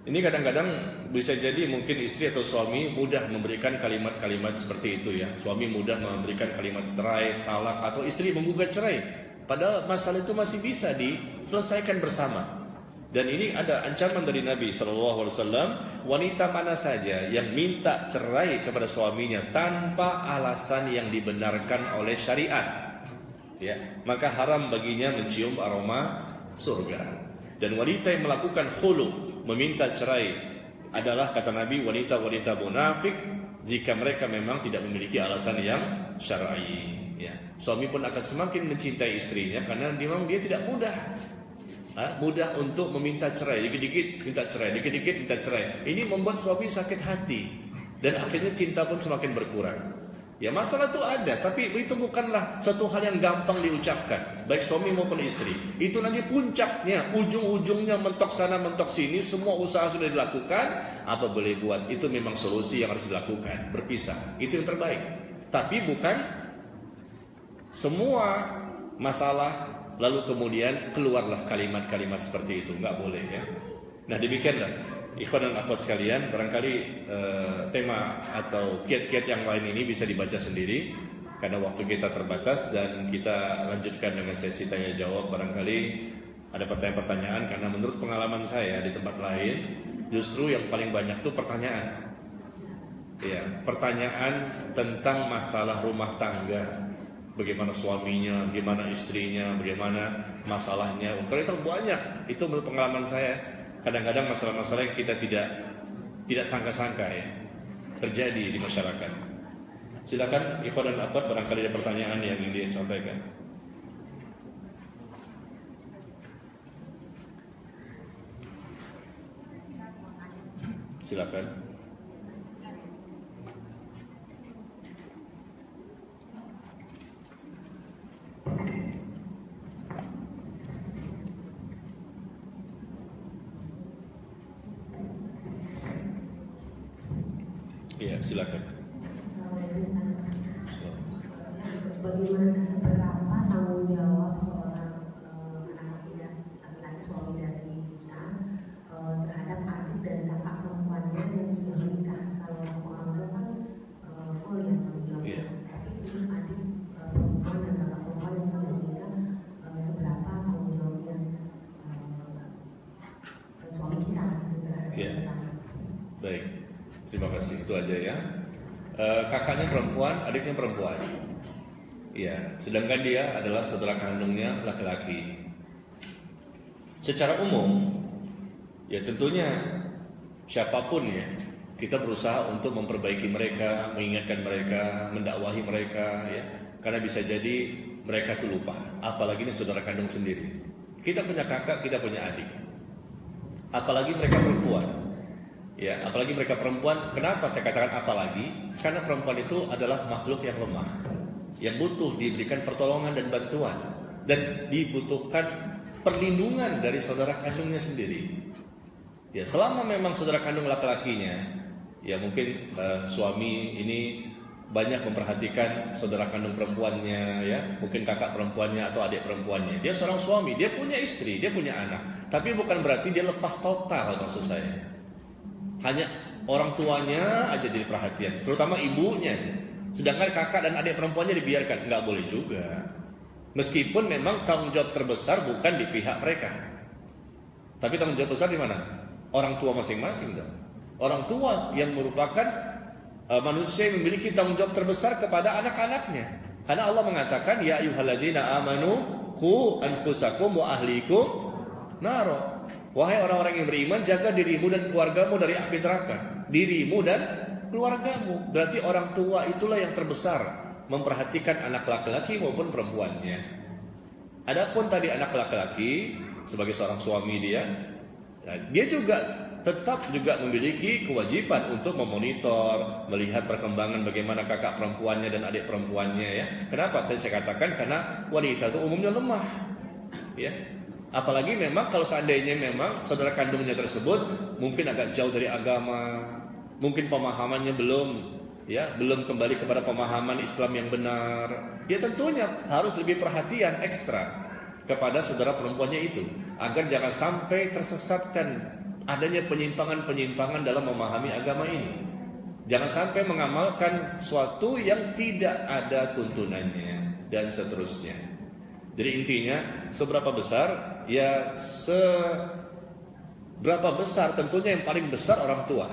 Ini kadang-kadang bisa jadi mungkin istri atau suami mudah memberikan kalimat-kalimat seperti itu ya. Suami mudah memberikan kalimat cerai, talak, atau istri menggugat cerai. Padahal masalah itu masih bisa diselesaikan bersama. Dan ini ada ancaman dari Nabi SAW, wanita mana saja yang minta cerai kepada suaminya tanpa alasan yang dibenarkan oleh syariat, ya, maka haram baginya mencium aroma surga. Dan wanita yang melakukan khulu, meminta cerai, adalah kata Nabi wanita-wanita munafik jika mereka memang tidak memiliki alasan yang syar'i. Ya. Suami pun akan semakin mencintai istrinya karena memang dia tidak mudah untuk meminta cerai, dikit-dikit minta cerai, dikit-dikit minta cerai. Ini membuat suami sakit hati dan akhirnya cinta pun semakin berkurang. Ya, masalah itu ada, tapi itu bukanlah suatu hal yang gampang diucapkan, baik suami maupun istri. Itu nanti puncaknya, ujung-ujungnya mentok sana mentok sini, semua usaha sudah dilakukan, apa boleh buat? Itu memang solusi yang harus dilakukan, berpisah. Itu yang terbaik. Tapi bukan semua masalah lalu kemudian keluarlah kalimat-kalimat seperti itu, nggak boleh ya. Nah, demikianlah ikhwan dan akhwat sekalian, barangkali tema atau kiat-kiat yang lain ini bisa dibaca sendiri karena waktu kita terbatas, dan kita lanjutkan dengan sesi tanya jawab. Barangkali ada pertanyaan-pertanyaan, karena menurut pengalaman saya di tempat lain justru yang paling banyak tuh pertanyaan. Ya, pertanyaan tentang masalah rumah tangga. Bagaimana suaminya, bagaimana istrinya, bagaimana masalahnya. Ternyata banyak. Itu menurut pengalaman saya. Kadang-kadang masalah-masalah yang kita tidak sangka-sangka ya terjadi di masyarakat. Silakan ikhwan dan akhwat, barangkali ada pertanyaan yang ingin disampaikan. Silakan. Iya, silakan. Bagaimana seberapa tanggung jawab seorang laki-laki suami dari kita terhadap adik dan kakak perempuannya yang sudah menikah? Kalau orang tua kan full ya tanggung jawab, tapi adik perempuan dan kakak perempuan yang sudah menikah seberapa Terima kasih, itu aja ya. Kakaknya perempuan, adiknya perempuan. Iya, sedangkan dia adalah saudara kandungnya laki-laki. Secara umum, ya tentunya siapapun ya, kita berusaha untuk memperbaiki mereka, mengingatkan mereka, mendakwahi mereka ya. Karena bisa jadi mereka tuh lupa, apalagi ini saudara kandung sendiri. Kita punya kakak, kita punya adik. Apalagi mereka perempuan. Ya, apalagi mereka perempuan. Kenapa saya katakan apalagi? Karena perempuan itu adalah makhluk yang lemah, yang butuh diberikan pertolongan dan bantuan, dan dibutuhkan perlindungan dari saudara kandungnya sendiri. Ya, selama memang saudara kandung laki-lakinya, ya mungkin suami ini banyak memperhatikan saudara kandung perempuannya, ya mungkin kakak perempuannya atau adik perempuannya. Dia seorang suami, dia punya istri, dia punya anak. Tapi bukan berarti dia lepas total, maksud saya. Hanya orang tuanya aja jadi perhatian, terutama ibunya. Sedangkan kakak dan adik perempuannya dibiarkan, nggak boleh juga. Meskipun memang tanggung jawab terbesar bukan di pihak mereka, tapi tanggung jawab besar di mana? Orang tua masing-masing dong. Orang tua yang merupakan manusia yang memiliki tanggung jawab terbesar kepada anak-anaknya. Karena Allah mengatakan, ya ayyuhalladzina amanu qu anfusakum wa ahlikum naro. Wahai orang-orang yang beriman, jaga dirimu dan keluargamu dari api neraka. Dirimu dan keluargamu. Berarti orang tua itulah yang terbesar memperhatikan anak laki-laki maupun perempuannya. Adapun tadi anak laki-laki sebagai seorang suami dia juga tetap juga memiliki kewajiban untuk memonitor, melihat perkembangan bagaimana kakak perempuannya dan adik perempuannya ya. Kenapa? Tadi saya katakan karena wanita itu umumnya lemah. Ya. Apalagi memang kalau seandainya memang saudara kandungnya tersebut mungkin agak jauh dari agama, mungkin pemahamannya belum kembali kepada pemahaman Islam yang benar. Ya tentunya harus lebih perhatian ekstra kepada saudara perempuannya itu agar jangan sampai tersesatkan adanya penyimpangan-penyimpangan dalam memahami agama ini. Jangan sampai mengamalkan suatu yang tidak ada tuntunannya dan seterusnya. Jadi intinya seberapa besar? Ya seberapa besar tentunya yang paling besar orang tua.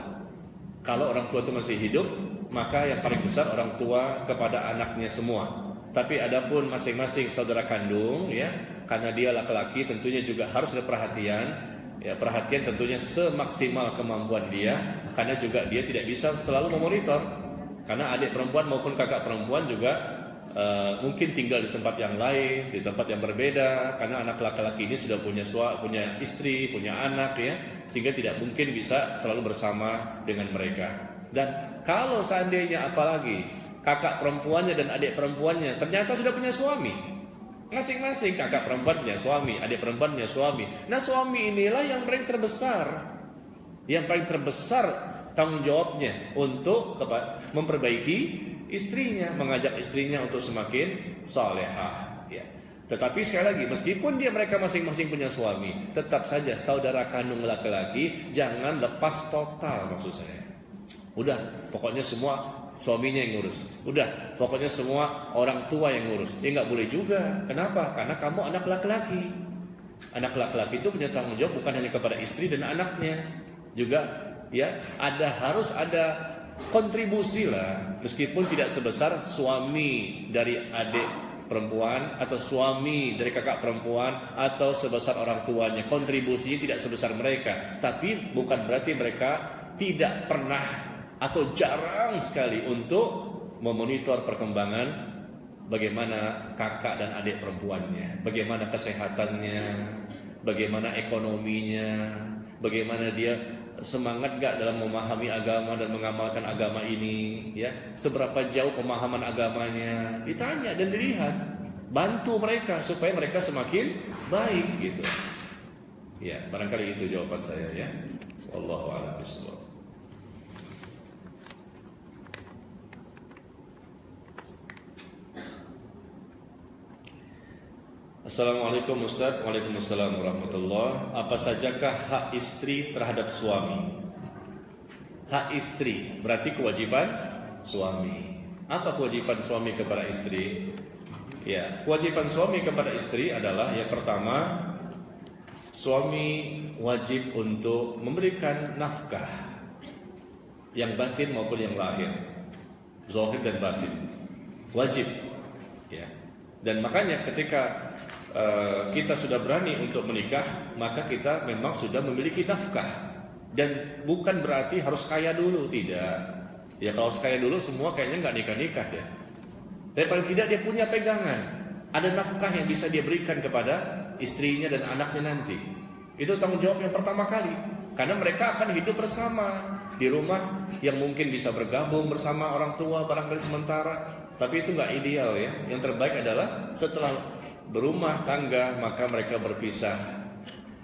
Kalau orang tua itu masih hidup, maka yang paling besar orang tua kepada anaknya semua. Tapi adapun masing-masing saudara kandung ya, karena dia laki-laki tentunya juga harus ada perhatian. Ya, perhatian tentunya semaksimal kemampuan dia, karena juga dia tidak bisa selalu memonitor. Karena adik perempuan maupun kakak perempuan juga mungkin tinggal di tempat yang lain, di tempat yang berbeda. Karena anak laki-laki ini sudah punya istri, punya anak ya, sehingga tidak mungkin bisa selalu bersama dengan mereka. Dan kalau seandainya apalagi kakak perempuannya dan adik perempuannya ternyata sudah punya suami, masing-masing kakak perempuan punya suami, adik perempuan punya suami. Nah suami inilah yang paling terbesar, tanggung jawabnya untuk memperbaiki istrinya, mengajak istrinya untuk semakin salehah. Ya. Tetapi sekali lagi, meskipun mereka masing-masing punya suami, tetap saja saudara kandung laki-laki jangan lepas total, maksud saya. Udah, pokoknya semua suaminya yang ngurus. Udah, pokoknya semua orang tua yang ngurus. Ya nggak boleh juga. Kenapa? Karena kamu anak laki-laki. Anak laki-laki itu punya tanggung jawab bukan hanya kepada istri dan anaknya, juga ya harus ada kontribusi lah, meskipun tidak sebesar suami dari adik perempuan atau suami dari kakak perempuan atau sebesar orang tuanya. Kontribusinya tidak sebesar mereka, tapi bukan berarti mereka tidak pernah atau jarang sekali untuk memonitor perkembangan bagaimana kakak dan adik perempuannya, bagaimana kesehatannya, bagaimana ekonominya, bagaimana dia semangat gak dalam memahami agama dan mengamalkan agama ini ya, seberapa jauh pemahaman agamanya, ditanya dan dilihat, bantu mereka supaya mereka semakin baik gitu ya. Barangkali itu jawaban saya ya. Wallahu a'lam bishawab. Assalamualaikum Ustaz. Waalaikumsalam warahmatullahi. Apa sajakah hak istri terhadap suami? Hak istri berarti kewajiban suami. Apa kewajiban suami kepada istri? Ya, kewajiban suami kepada istri adalah yang pertama, suami wajib untuk memberikan nafkah yang batin maupun yang lahir, zahir dan batin, wajib. Ya. Dan makanya ketika kita sudah berani untuk menikah, maka kita memang sudah memiliki nafkah. Dan bukan berarti harus kaya dulu, tidak. Ya kalau kaya dulu semua kayaknya nggak nikah-nikah deh. Tapi paling tidak dia punya pegangan, ada nafkah yang bisa dia berikan kepada istrinya dan anaknya nanti. Itu tanggung jawab yang pertama kali. Karena mereka akan hidup bersama di rumah yang mungkin bisa bergabung bersama orang tua barangkali sementara. Tapi itu nggak ideal ya. Yang terbaik adalah setelah berumah tangga maka mereka berpisah,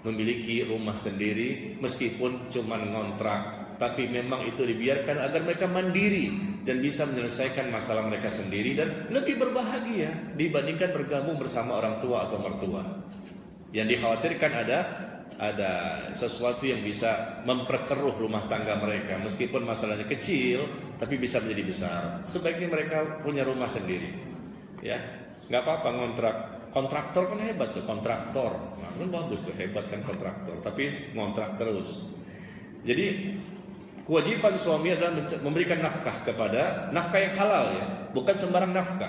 memiliki rumah sendiri meskipun cuma ngontrak. Tapi memang itu dibiarkan agar mereka mandiri dan bisa menyelesaikan masalah mereka sendiri dan lebih berbahagia dibandingkan bergabung bersama orang tua atau mertua. Yang dikhawatirkan ada sesuatu yang bisa memperkeruh rumah tangga mereka, meskipun masalahnya kecil tapi bisa menjadi besar. Sebaiknya mereka punya rumah sendiri. Ya, nggak apa-apa ngontrak. Kontraktor kan hebat tuh, kontraktor. Nah, kan bagus tuh, hebat kan kontraktor. Tapi ngontrak terus. Jadi kewajiban suami adalah memberikan nafkah nafkah yang halal ya, bukan sembarang nafkah.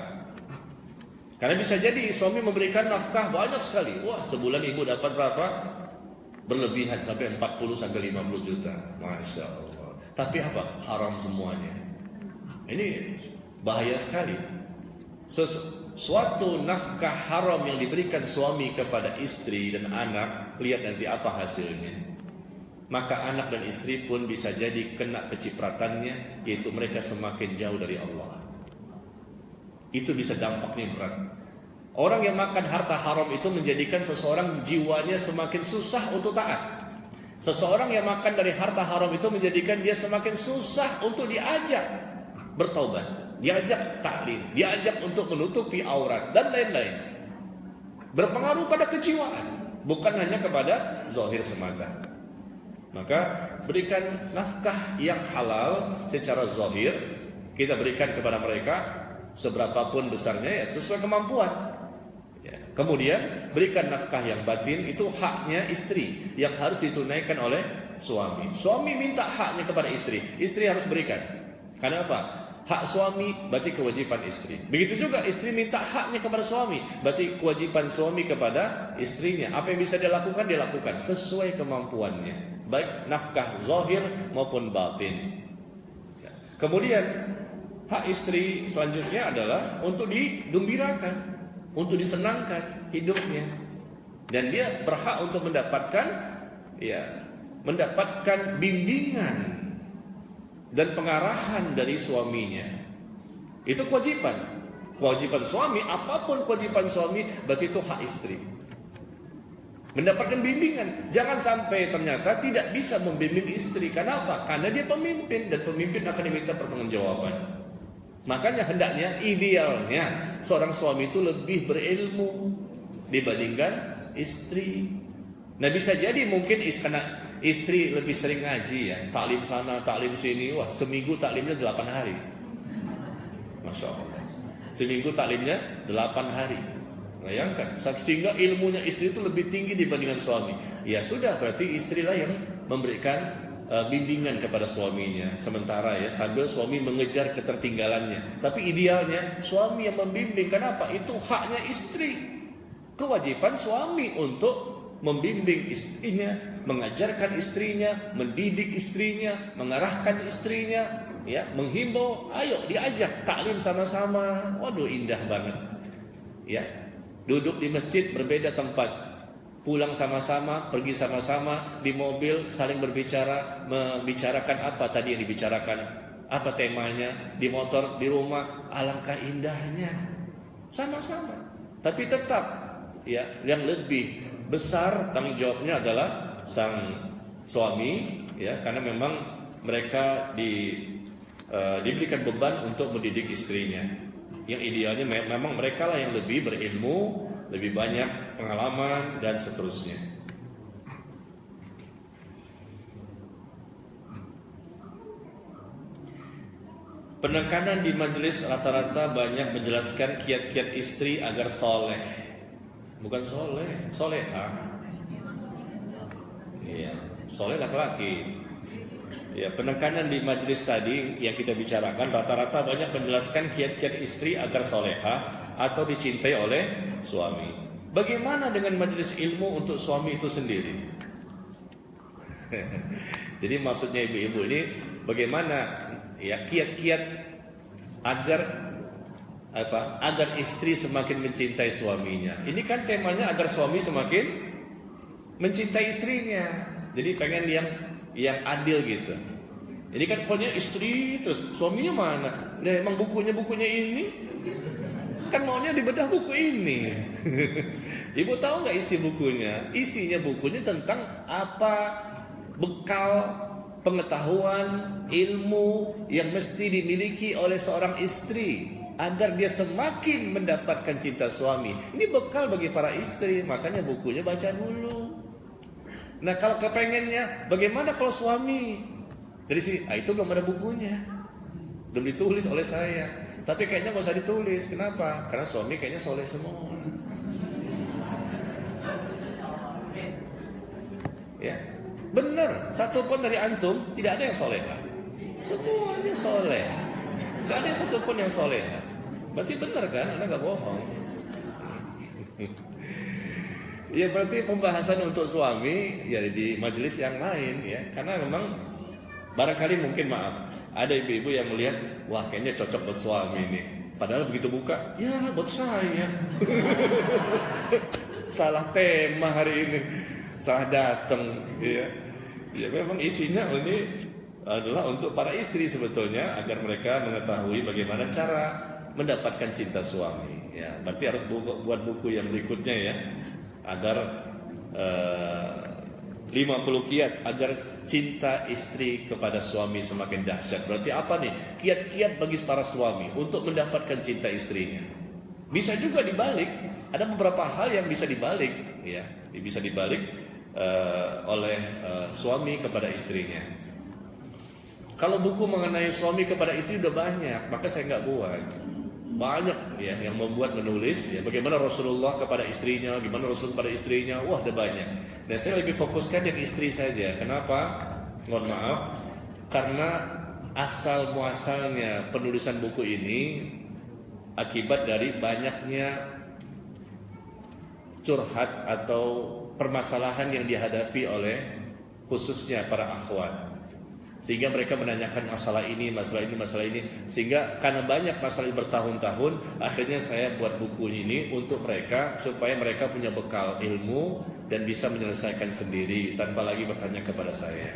Karena bisa jadi suami memberikan nafkah banyak sekali. Wah, sebulan ibu dapat berapa? Berlebihan sampai 40 sampai 50 juta. Masya Allah. Tapi apa? Haram semuanya. Ini bahaya sekali. Suatu nafkah haram yang diberikan suami kepada istri dan anak, lihat nanti apa hasilnya. Maka anak dan istri pun bisa jadi kena kecipratannya, yaitu mereka semakin jauh dari Allah. Itu bisa dampaknya berat. Orang yang makan harta haram itu menjadikan seseorang jiwanya semakin susah untuk taat. Seseorang yang makan dari harta haram itu menjadikan dia semakin susah untuk diajak bertaubat, diajak taklim, diajak untuk menutupi aurat dan lain-lain. Berpengaruh pada kejiwaan, bukan hanya kepada zahir semata. Maka berikan nafkah yang halal secara zahir, kita berikan kepada mereka seberapapun besarnya ya sesuai kemampuan. Ya. Kemudian berikan nafkah yang batin, itu haknya istri yang harus ditunaikan oleh suami. Suami minta haknya kepada istri, istri harus berikan. Karena apa? Hak suami berarti kewajiban istri. Begitu juga istri minta haknya kepada suami, berarti kewajiban suami kepada istrinya. Apa yang bisa dia lakukan, dia lakukan sesuai kemampuannya, baik nafkah zahir maupun batin. Kemudian hak istri selanjutnya adalah untuk digembirakan, untuk disenangkan hidupnya, dan dia berhak untuk mendapatkan bimbingan dan pengarahan dari suaminya. Itu kewajiban suami. Apapun kewajiban suami, berarti itu hak istri, mendapatkan bimbingan. Jangan sampai ternyata tidak bisa membimbing istri. Kenapa? Karena dia pemimpin, dan pemimpin akan diminta pertanggungjawaban. Makanya hendaknya, idealnya seorang suami itu lebih berilmu dibandingkan istri. Nah, bisa jadi mungkin karena istri lebih sering ngaji ya, taklim sana, taklim sini. Wah, seminggu taklimnya 8 hari. Masya Allah. Seminggu taklimnya 8 hari. Bayangkan, sehingga ilmunya istri itu lebih tinggi dibandingkan suami. Ya sudah, berarti istrilah yang memberikan bimbingan kepada suaminya. Sementara ya, sambil suami mengejar ketertinggalannya. Tapi idealnya suami yang membimbing. Kenapa? Itu haknya istri. Kewajiban suami untuk membimbing istrinya, mengajarkan istrinya, mendidik istrinya, mengarahkan istrinya, ya, menghimbau, ayo diajak taklim sama-sama. Waduh, indah banget. Ya, duduk di masjid berbeda tempat, pulang sama-sama, pergi sama-sama, di mobil saling berbicara, membicarakan apa tadi yang dibicarakan, apa temanya, di motor, di rumah, alangkah indahnya. Sama-sama. Tapi tetap ya, yang lebih besar tanggung jawabnya adalah sang suami, ya, karena memang mereka diberikan beban untuk mendidik istrinya. Yang idealnya memang mereka lah yang lebih berilmu, lebih banyak pengalaman dan seterusnya. Penekanan di majelis rata-rata banyak menjelaskan kiat-kiat istri agar soleh. Bukan soleh, soleha. Iya, soleh laki-laki. Ya, penekanan di majelis tadi yang kita bicarakan rata-rata banyak menjelaskan kiat-kiat istri agar soleha atau dicintai oleh suami. Bagaimana dengan majelis ilmu untuk suami itu sendiri? Jadi maksudnya ibu-ibu ini bagaimana ya kiat-kiat agar istri semakin mencintai suaminya. Ini kan temanya agar suami semakin mencintai istrinya. Jadi pengen yang adil gitu. Jadi kan pokoknya istri terus suaminya mana? Nah, emang bukunya ini kan maunya dibedah buku ini. Ibu tahu nggak isi bukunya? Isinya bukunya tentang apa bekal pengetahuan ilmu yang mesti dimiliki oleh seorang istri agar dia semakin mendapatkan cinta suami. Ini bekal bagi para istri, makanya bukunya baca dulu. Nah, kalau kepengennya bagaimana kalau suami dari sini, itu belum ada bukunya, belum ditulis oleh saya. Tapi kayaknya nggak usah ditulis. Kenapa? Karena suami kayaknya soleh semua. Ya, benar. Satupun dari antum tidak ada yang soleha. Semuanya soleh. Gak ada satupun yang soleha. Berarti benar kan? Anda nggak bohong. Ya berarti pembahasan untuk suami ya di majelis yang lain ya, karena memang barangkali mungkin ada ibu-ibu yang melihat wah kayaknya cocok buat suami ini, padahal begitu buka ya buat saya. Salah tema hari ini, salah datang ya. Ya memang isinya ini adalah untuk para istri sebetulnya agar mereka mengetahui bagaimana cara mendapatkan cinta suami ya. Berarti harus buat buku yang berikutnya ya, agar 50 kiat agar cinta istri kepada suami semakin dahsyat. Berarti apa nih? Kiat-kiat bagi para suami untuk mendapatkan cinta istrinya. Bisa juga dibalik. Ada beberapa hal yang bisa dibalik ya, bisa dibalik oleh suami kepada istrinya. Kalau buku mengenai suami kepada istri udah banyak, maka saya nggak buat. Banyak ya yang membuat menulis ya bagaimana Rasulullah kepada istrinya, gimana Rasul kepada istrinya, wah ada banyak. Nah saya lebih fokuskan yang istri saja. Kenapa? Mohon maaf, karena asal muasalnya penulisan buku ini akibat dari banyaknya curhat atau permasalahan yang dihadapi oleh khususnya para akhwat. Sehingga mereka menanyakan masalah ini, sehingga karena banyak masalah bertahun-tahun, akhirnya saya buat buku ini untuk mereka supaya mereka punya bekal ilmu dan bisa menyelesaikan sendiri tanpa lagi bertanya kepada saya.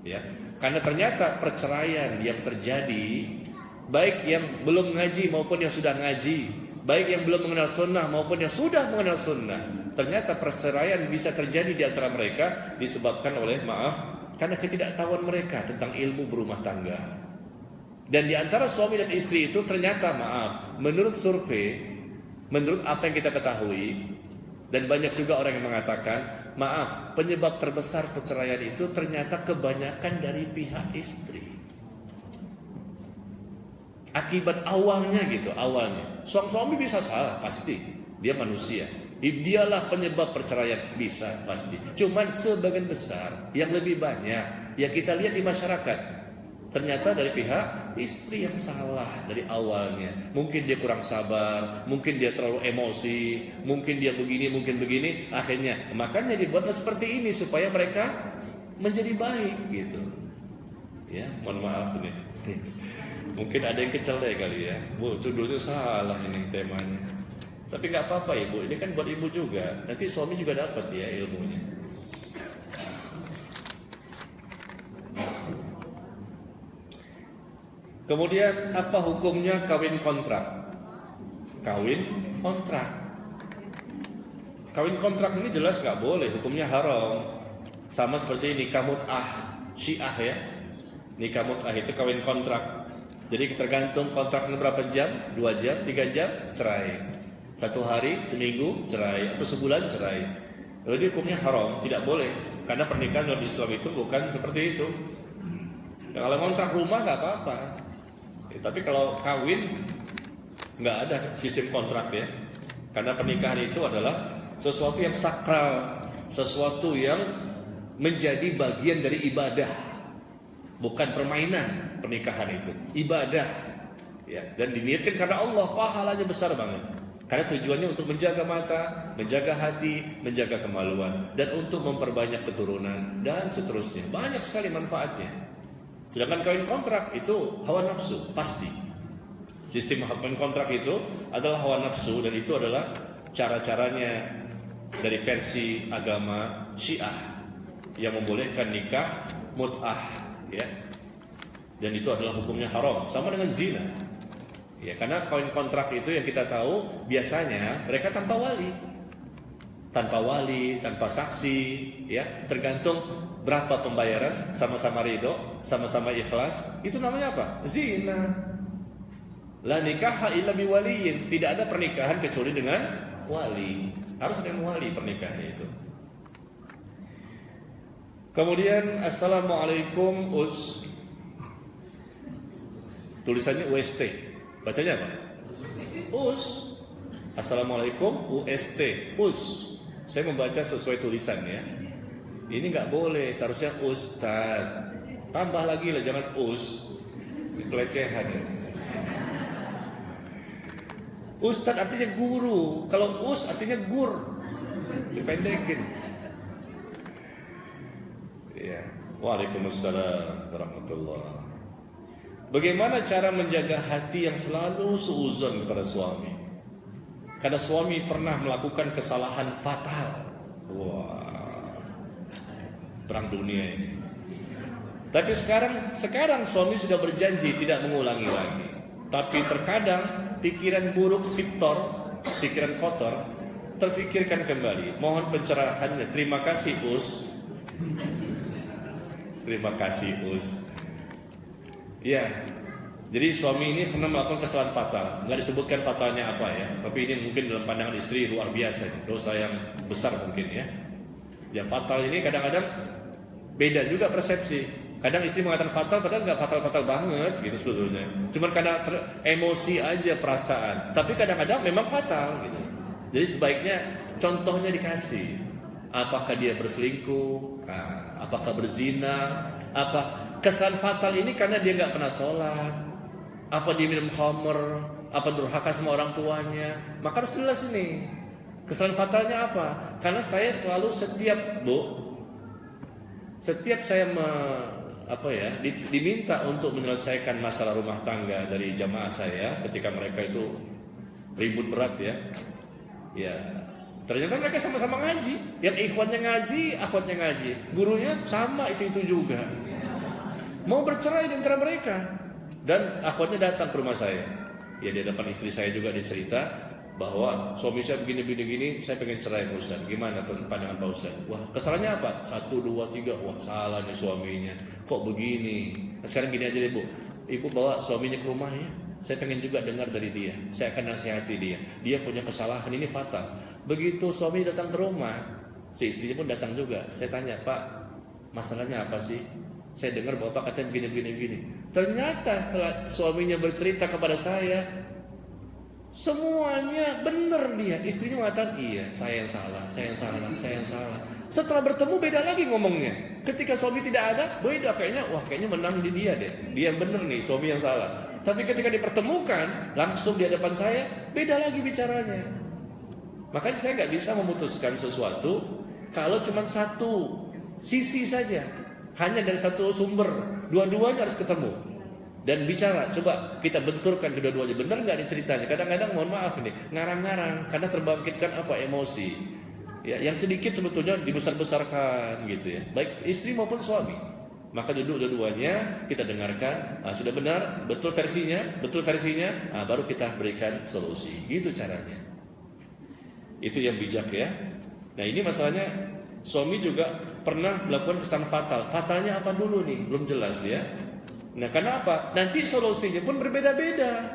Ya, karena ternyata perceraian yang terjadi, baik yang belum ngaji maupun yang sudah ngaji, baik yang belum mengenal sunnah maupun yang sudah mengenal sunnah, ternyata perceraian bisa terjadi di antara mereka disebabkan oleh karena ketidaktahuan mereka tentang ilmu berumah tangga. Dan di antara suami dan istri itu ternyata menurut survei, menurut apa yang kita ketahui, dan banyak juga orang yang mengatakan, penyebab terbesar perceraian itu ternyata kebanyakan dari pihak istri. Akibat awalnya. Suami bisa salah, pasti. Dia manusia. Dialah penyebab perceraian, bisa pasti. Cuman sebagian besar yang lebih banyak yang kita lihat di masyarakat ternyata dari pihak istri yang salah dari awalnya. Mungkin dia kurang sabar, mungkin dia terlalu emosi, mungkin dia begini, akhirnya makanya dibuatlah seperti ini supaya mereka menjadi baik gitu. Ya, mohon maaf nih. Mungkin ada yang kecelek kali ya. Bu, judulnya salah ini temanya. Tapi nggak apa-apa ibu, ini kan buat ibu juga. Nanti suami juga dapat ya ilmunya. Kemudian apa hukumnya kawin kontrak? Kawin kontrak ini jelas nggak boleh, hukumnya haram. Sama seperti nikah mut'ah Syiah ya. Nikah mut'ah itu kawin kontrak. Jadi tergantung kontraknya berapa jam, 2 jam, 3 jam, cerai. 1 hari, seminggu, cerai, atau sebulan cerai. Jadi hukumnya haram, tidak boleh. Karena pernikahan dalam Islam itu bukan seperti itu. Nah, kalau kontrak rumah nggak apa-apa. Tapi kalau kawin nggak ada sistem kontrak ya. Karena pernikahan itu adalah sesuatu yang sakral, sesuatu yang menjadi bagian dari ibadah. bukan permainan pernikahan itu, ibadah. Ya, dan diniatkan karena Allah, pahalanya besar banget. Karena tujuannya untuk menjaga mata, menjaga hati, menjaga kemaluan, dan untuk memperbanyak keturunan, dan seterusnya. Banyak sekali manfaatnya. Sedangkan kawin kontrak itu hawa nafsu, pasti. Sistem kawin kontrak itu adalah hawa nafsu, dan itu adalah cara-caranya dari versi agama Syiah yang membolehkan nikah mut'ah, ya. Dan itu adalah hukumnya haram, sama dengan zina. Ya, karena kawin kontrak itu yang kita tahu biasanya mereka tanpa wali, tanpa saksi, ya, tergantung berapa pembayaran, sama-sama ridho, sama-sama ikhlas, itu namanya apa? Zina. La nikaha illa biwaliyin, tidak ada pernikahan kecuali dengan wali, harus ada wali pernikahan itu. Kemudian assalamualaikum us, tulisannya UST. Bacanya apa? Us. Assalamualaikum UST. Us. Saya membaca sesuai tulisan ya. Ini nggak boleh, seharusnya Ustad. Tambah lagi lah, jangan us. Pelecehan ya. Ustad artinya guru. Kalau us artinya gur. Dipendekin. Ya. Waalaikumsalam warahmatullahi. Bagaimana cara menjaga hati yang selalu suuzon kepada suami? Karena suami pernah melakukan kesalahan fatal. Wah, perang dunia ini. Tapi sekarang suami sudah berjanji tidak mengulangi lagi. Tapi terkadang pikiran buruk Victor, pikiran kotor, terfikirkan kembali. Mohon pencerahannya. Terima kasih Us. Terima kasih Us. Ya, jadi suami ini pernah melakukan kesalahan fatal. Nggak disebutkan fatalnya apa ya, tapi ini mungkin dalam pandangan istri luar biasa, dosa yang besar mungkin ya. Ya, fatal ini kadang-kadang beda juga persepsi. Kadang istri mengatakan fatal, padahal nggak fatal-fatal banget gitu sebetulnya. Cuma karena emosi aja, perasaan. Tapi kadang-kadang memang fatal gitu. Jadi sebaiknya contohnya dikasih. Apakah dia berselingkuh? Apakah berzina? Apa kesalahan fatal ini karena dia nggak pernah sholat, apa dia minum khamr, apa durhaka sama orang tuanya, maka harus jelas nih kesalahan fatalnya apa. Karena saya selalu setiap saya diminta untuk menyelesaikan masalah rumah tangga dari jamaah saya ketika mereka itu ribut berat ya ternyata mereka sama-sama ngaji, yang ikhwannya ngaji, akhwatnya ngaji, gurunya sama itu juga. Mau bercerai di antara mereka. Dan akhwatnya datang ke rumah saya. Ya, di depan istri saya juga dia cerita bahwa suami saya begini, saya pengen cerai Pak Ustaz. Gimana pandangan Pak Ustaz? Wah, kesalahannya apa? 1, 2, 3. Wah, salah nih suaminya. Kok begini? Nah, sekarang gini aja deh Bu. Ibu bawa suaminya ke rumahnya. Saya pengen juga dengar dari dia. Saya akan nasihati dia. Dia punya kesalahan ini fatal. Begitu suami datang ke rumah, si istrinya pun datang juga. Saya tanya, Pak, masalahnya apa sih? Saya dengar Bapak katanya begini. Ternyata setelah suaminya bercerita kepada saya, semuanya benar dia. Istrinya mengatakan, iya, saya yang salah. Setelah bertemu beda lagi ngomongnya. Ketika suami tidak ada, beda kayaknya menang di dia deh. Dia yang benar nih, suami yang salah. Tapi ketika dipertemukan langsung di hadapan saya, beda lagi bicaranya. Makanya saya nggak bisa memutuskan sesuatu kalau cuma satu sisi saja. Hanya dari satu sumber, dua-duanya harus ketemu dan bicara. Coba kita benturkan kedua-duanya, benar nggak nih ceritanya? Kadang-kadang mohon maaf nih, ngarang-ngarang karena terbangkitkan emosi. Ya, yang sedikit sebetulnya dibesar-besarkan gitu ya. Baik istri maupun suami. Maka duduk dua-duanya, kita dengarkan, sudah benar, betul versinya, baru kita berikan solusi. Gitu caranya. Itu yang bijak ya. Nah ini masalahnya, suami juga pernah melakukan kesalahan fatal. Fatalnya apa dulu nih? Belum jelas ya. Nah karena apa? Nanti solusinya pun berbeda-beda.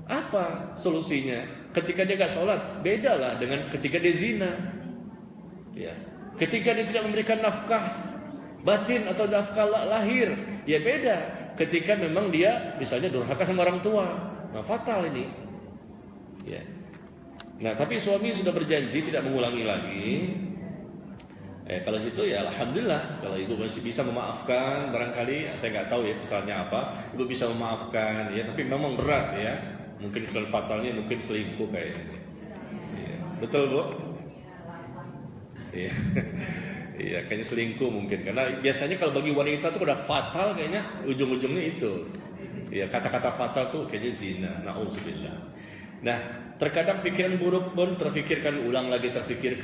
Apa solusinya? Ketika dia gak sholat, bedalah dengan ketika dia zina. Ya. Ketika dia tidak memberikan nafkah batin atau nafkah lahir, ya beda. Ketika memang dia misalnya durhaka sama orang tua, nah fatal ini. Ya. Nah tapi suami sudah berjanji tidak mengulangi lagi. Kalau situ ya alhamdulillah, kalau ibu masih bisa memaafkan, barangkali saya nggak tahu ya kesalahannya apa, ibu bisa memaafkan ya, tapi memang berat ya, mungkin kesalahan fatalnya mungkin selingkuh kayaknya. Ya. Betul Bu? Iya. Iya, kayaknya selingkuh mungkin, karena biasanya kalau bagi wanita tuh udah fatal kayaknya ujung-ujungnya itu. Ya, kata-kata fatal tuh kayaknya zina, na'udzubillah. Nah, terkadang pikiran buruk pun terfikirkan ulang lagi, terfikir,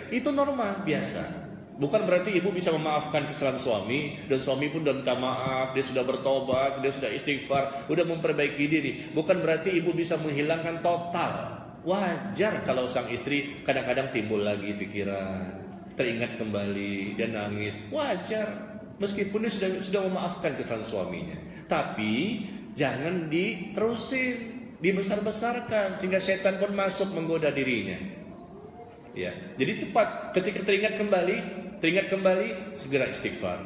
itu normal, biasa. Bukan berarti ibu bisa memaafkan kesalahan suami, dan suami pun sudah minta maaf, dia sudah bertobat, dia sudah istighfar, sudah memperbaiki diri. Bukan berarti ibu bisa menghilangkan total. Wajar kalau sang istri kadang-kadang timbul lagi pikiran, teringat kembali, dan nangis. Wajar, meskipun dia sudah memaafkan kesalahan suaminya. Tapi jangan diterusin, dibesar-besarkan sehingga setan pun masuk menggoda dirinya. Ya, jadi cepat ketika teringat kembali segera istighfar.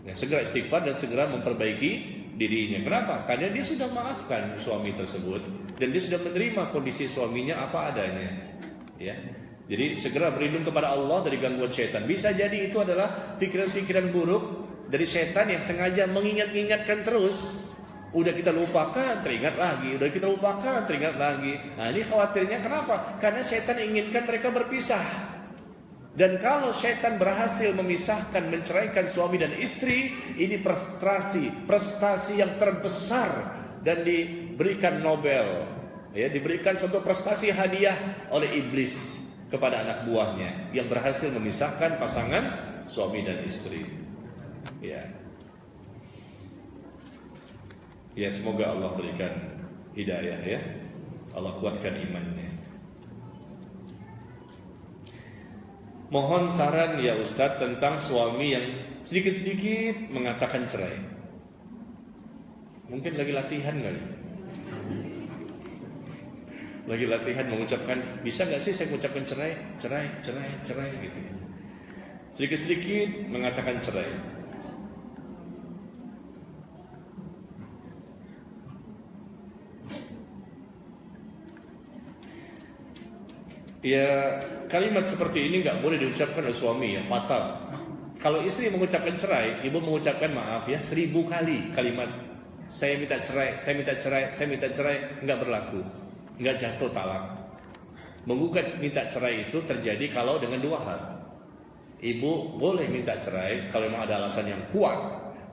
Ya, segera istighfar dan segera memperbaiki dirinya. Kenapa? Karena dia sudah maafkan suami tersebut dan dia sudah menerima kondisi suaminya apa adanya. Ya. Jadi segera berlindung kepada Allah dari gangguan setan. Bisa jadi itu adalah pikiran-pikiran buruk dari setan yang sengaja mengingat-ingatkan terus. Udah kita lupakan, teringat lagi. Udah kita lupakan, teringat lagi. Nah, ini khawatirnya kenapa? Karena setan inginkan mereka berpisah. Dan kalau setan berhasil memisahkan, menceraikan suami dan istri, ini prestasi yang terbesar dan diberikan Nobel. Ya, diberikan suatu prestasi hadiah oleh iblis kepada anak buahnya yang berhasil memisahkan pasangan suami dan istri. Ya. Ya, semoga Allah berikan hidayah ya. Allah kuatkan imannya. Mohon saran ya Ustadz tentang suami yang sedikit-sedikit mengatakan cerai. Mungkin lagi latihan kali. Lagi latihan mengucapkan, bisa nggak sih saya mengucapkan cerai gitu. Sedikit-sedikit mengatakan cerai. Ya, kalimat seperti ini nggak boleh diucapkan oleh suami ya, fatal. Kalau istri mengucapkan cerai, ibu mengucapkan maaf ya 1000 kali kalimat saya minta cerai nggak berlaku, nggak jatuh talak. Menggugat minta cerai itu terjadi kalau dengan dua hal. Ibu boleh minta cerai kalau memang ada alasan yang kuat,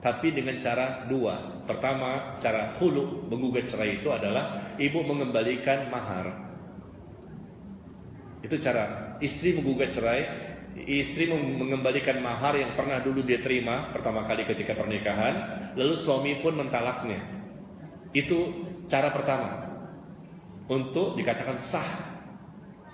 tapi dengan cara dua. Pertama, cara hulu menggugat cerai itu adalah ibu mengembalikan mahar. Itu cara istri menggugat cerai, istri mengembalikan mahar yang pernah dulu dia terima pertama kali ketika pernikahan, lalu suami pun mentalaknya. Itu cara pertama untuk dikatakan sah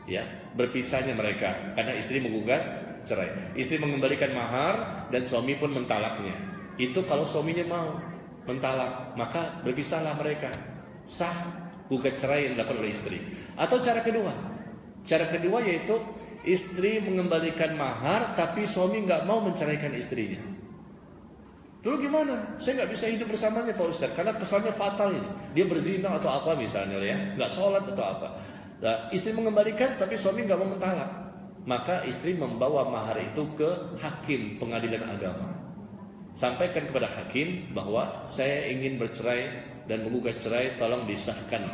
ya berpisahnya mereka karena istri menggugat cerai. Istri mengembalikan mahar dan suami pun mentalaknya. Itu kalau suaminya mau mentalak, maka berpisahlah mereka. Sah gugat cerai yang dilakukan oleh istri. Atau cara kedua yaitu istri mengembalikan mahar tapi suami nggak mau menceraikan istrinya. Lalu gimana? Saya nggak bisa hidup bersamanya Pak Ustadz karena kesannya fatal ini. Dia berzina atau apa misalnya ya, nggak sholat atau apa. Nah, istri mengembalikan tapi suami nggak mau mentalak. Maka istri membawa mahar itu ke hakim pengadilan agama. Sampaikan kepada hakim bahwa saya ingin bercerai dan menggugat cerai, tolong disahkan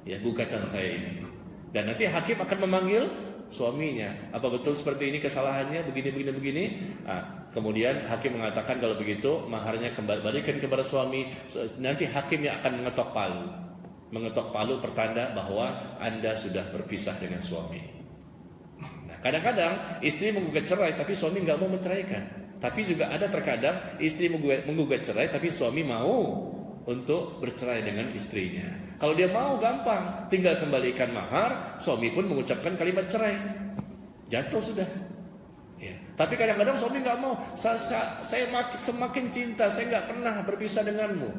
ya gugatan saya ini. Dan nanti hakim akan memanggil suaminya. Apa betul seperti ini kesalahannya? Begini. Nah, kemudian hakim mengatakan kalau begitu maharnya kembalikan kepada suami. Nanti hakimnya akan mengetok palu. Mengetok palu pertanda bahwa Anda sudah berpisah dengan suami. Nah, kadang-kadang istri menggugat cerai tapi suami nggak mau menceraikan. Tapi juga ada terkadang istri menggugat cerai tapi suami mau untuk bercerai dengan istrinya. Kalau dia mau gampang, tinggal kembalikan mahar, suami pun mengucapkan kalimat cerai. Jatuh sudah. Ya. Tapi kadang-kadang suami nggak mau. Saya semakin cinta, saya nggak pernah berpisah denganmu.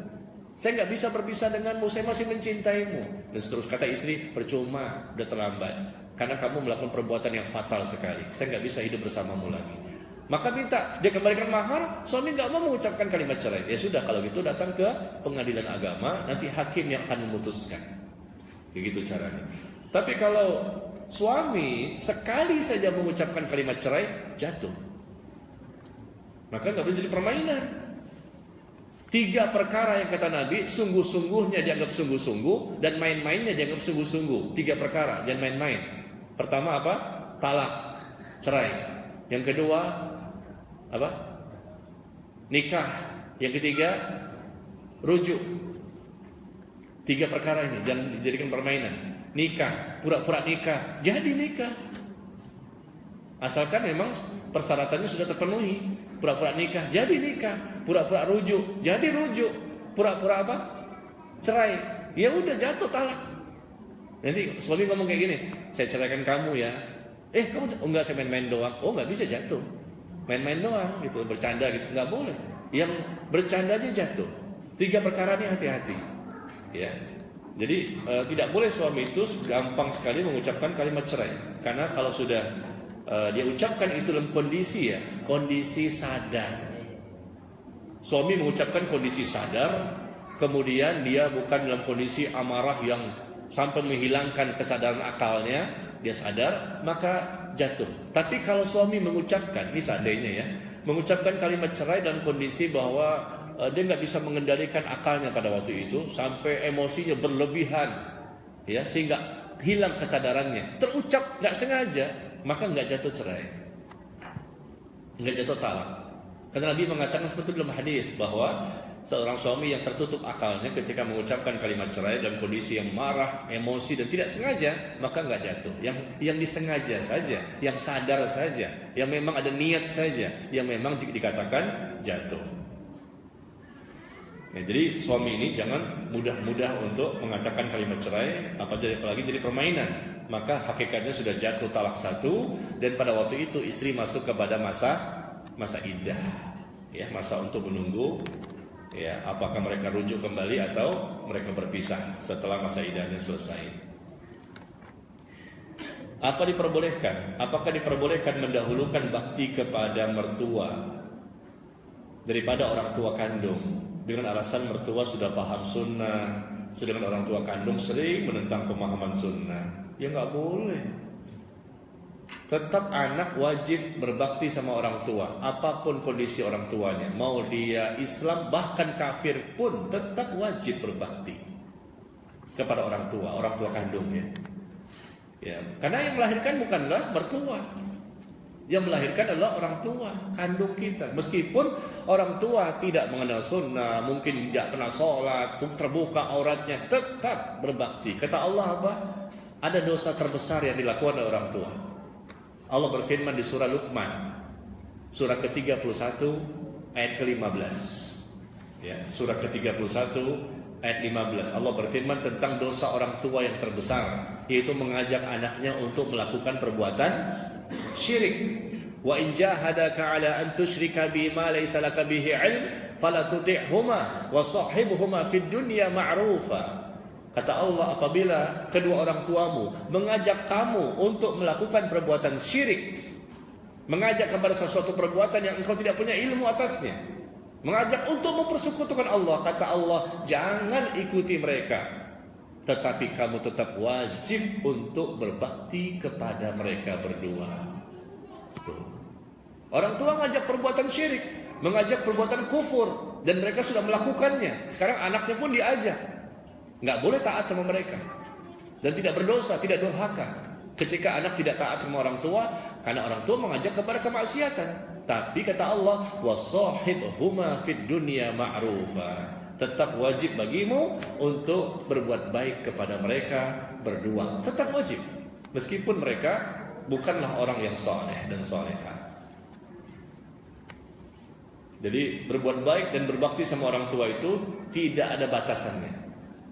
Saya nggak bisa berpisah denganmu, saya masih mencintaimu. Dan seterusnya kata istri, percuma, udah terlambat. Karena kamu melakukan perbuatan yang fatal sekali. Saya nggak bisa hidup bersamamu lagi. Maka minta dia kembalikan mahar, suami nggak mau mengucapkan kalimat cerai. Ya sudah, kalau gitu datang ke pengadilan agama, nanti hakim yang akan memutuskan. Begitu caranya. Tapi kalau suami sekali saja mengucapkan kalimat cerai, jatuh. Maka nggak boleh jadi permainan. 3 perkara yang kata Nabi, sungguh-sungguhnya dianggap sungguh-sungguh dan main-mainnya dianggap sungguh-sungguh. 3 perkara, jangan main-main. Pertama apa? Talak, cerai. Yang kedua apa? Nikah. Yang ketiga rujuk. 3 perkara ini jangan dijadikan permainan. Nikah, pura-pura nikah, jadi nikah. Asalkan memang persyaratannya sudah terpenuhi. Pura-pura nikah, jadi nikah. Pura-pura rujuk, jadi rujuk. Pura-pura apa? Cerai. Ya udah jatuh talak. Nanti suami ngomong kayak gini, saya ceraikan kamu ya. Kamu enggak, saya main-main doang. Oh, enggak bisa jatuh. Main-main doang gitu, bercanda gitu, enggak boleh. Yang bercanda aja jatuh. 3 perkara ini hati-hati. Ya. Jadi tidak boleh suami itu gampang sekali mengucapkan kalimat cerai. Karena kalau sudah dia ucapkan itu dalam kondisi sadar. Suami mengucapkan kondisi sadar, kemudian dia bukan dalam kondisi amarah yang sampai menghilangkan kesadaran akalnya, dia sadar, maka jatuh. Tapi kalau suami mengucapkan, ini seandainya ya, mengucapkan kalimat cerai dalam kondisi bahwa dia nggak bisa mengendalikan akalnya pada waktu itu, sampai emosinya berlebihan, ya, sehingga hilang kesadarannya, terucap nggak sengaja, maka nggak jatuh cerai, nggak jatuh talak. Karena Nabi mengatakan seperti dalam hadis bahwa seorang suami yang tertutup akalnya ketika mengucapkan kalimat cerai dalam kondisi yang marah, emosi dan tidak sengaja, maka nggak jatuh. Yang disengaja saja, yang sadar saja, yang memang ada niat saja, yang memang dikatakan jatuh. Nah, jadi suami ini jangan mudah-mudah untuk mengatakan kalimat cerai, apalagi jadi permainan. Maka hakikatnya sudah jatuh talak 1, dan pada waktu itu istri masuk kepada masa iddah, ya, masa untuk menunggu, ya, apakah mereka rujuk kembali atau mereka berpisah setelah masa iddahnya selesai. Apa diperbolehkan? Apakah diperbolehkan mendahulukan bakti kepada mertua daripada orang tua kandung dengan alasan mertua sudah paham sunnah, sedangkan orang tua kandung sering menentang pemahaman sunnah? Ya nggak boleh. Tetap anak wajib berbakti sama orang tua, apapun kondisi orang tuanya, mau dia Islam bahkan kafir pun tetap wajib berbakti kepada orang tua kandungnya. Ya, karena yang melahirkan bukanlah mertua, yang melahirkan adalah orang tua kandung kita. Meskipun orang tua tidak mengenal sunnah, mungkin tidak pernah sholat, terbuka auratnya, tetap berbakti. Kata Allah apa? Ada dosa terbesar yang dilakukan oleh orang tua. Allah berfirman di surah Luqman, surah ke-31 ayat ke-15. Ya, surah ke-31 ayat 15. Allah berfirman tentang dosa orang tua yang terbesar, yaitu mengajak anaknya untuk melakukan perbuatan syirik. Wa in jahadaka 'ala an tusyrika bima laysa laka bihi 'ilm fala tuti'huma wa shahibhuma fid dunya ma'rufa. Kata Allah, apabila kedua orang tuamu mengajak kamu untuk melakukan perbuatan syirik, mengajak kepada sesuatu perbuatan yang engkau tidak punya ilmu atasnya, mengajak untuk mempersekutukan Allah, kata Allah, jangan ikuti mereka, tetapi kamu tetap wajib untuk berbakti kepada mereka berdua. Tuh. Orang tua mengajak perbuatan syirik, mengajak perbuatan kufur, dan mereka sudah melakukannya. Sekarang anaknya pun diajak. Nggak boleh taat sama mereka dan tidak berdosa, tidak durhaka ketika anak tidak taat sama orang tua, karena orang tua mengajak kepada kemaksiatan. Tapi kata Allah, wasahibhuma fid dunya ma'rufa, tetap wajib bagimu untuk berbuat baik kepada mereka berdua, tetap wajib meskipun mereka bukanlah orang yang saleh dan salehah. Jadi berbuat baik dan berbakti sama orang tua itu tidak ada batasannya.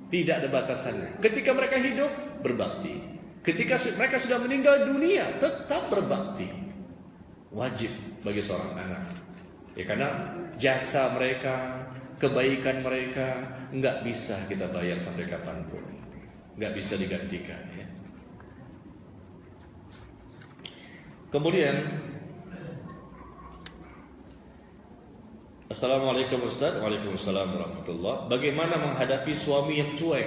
Tidak ada batasannya. Ketika mereka hidup, berbakti. Ketika mereka sudah meninggal dunia, tetap berbakti. Wajib bagi seorang anak. Ya, karena jasa mereka, kebaikan mereka nggak bisa kita bayar sampai kapanpun, nggak bisa digantikan. Ya. Kemudian, Assalamualaikum Ustaz. Waalaikumsalam warahmatullah. Bagaimana menghadapi suami yang cuek?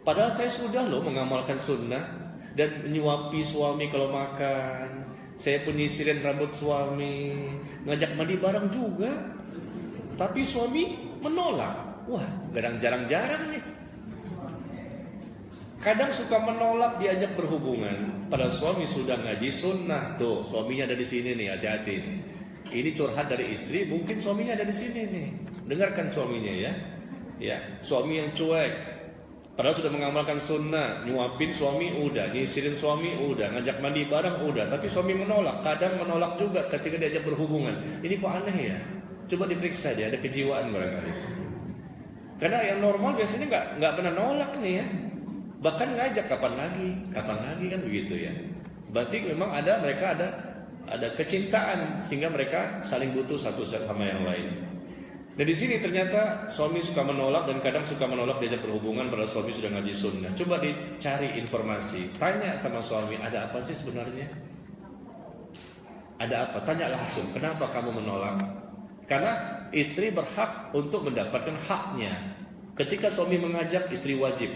Padahal saya sudah loh mengamalkan sunnah dan menyuapi suami kalau makan, saya penyisirin rambut suami, ngajak mandi bareng juga. Tapi suami menolak. Wah, jarang-jarang nih. Kadang suka menolak diajak berhubungan, padahal suami sudah ngaji sunnah. Tuh, suaminya ada di sini nih, hati-hati nih. Ini curhat dari istri, mungkin suaminya ada di sini nih. Dengarkan suaminya ya. Ya, suami yang cuek, padahal sudah mengamalkan sunnah, nyuapin suami udah, nyisirin suami udah, ngajak mandi bareng udah, tapi suami menolak. Kadang menolak juga ketika diajak berhubungan. Ini kok aneh ya? Coba diperiksa dia, ada kejiwaan barangkali. Karena yang normal biasanya nggak pernah nolak nih ya. Bahkan ngajak kapan lagi kan begitu ya. Berarti memang mereka ada kecintaan sehingga mereka saling butuh satu sama yang lain. Dan di sini ternyata suami suka menolak dan kadang suka menolak diajak berhubungan padahal suami sudah ngaji sunnah. Coba dicari informasi, tanya sama suami, ada apa sih sebenarnya? Ada apa? Tanya langsung, kenapa kamu menolak? Karena istri berhak untuk mendapatkan haknya. Ketika suami mengajak, istri wajib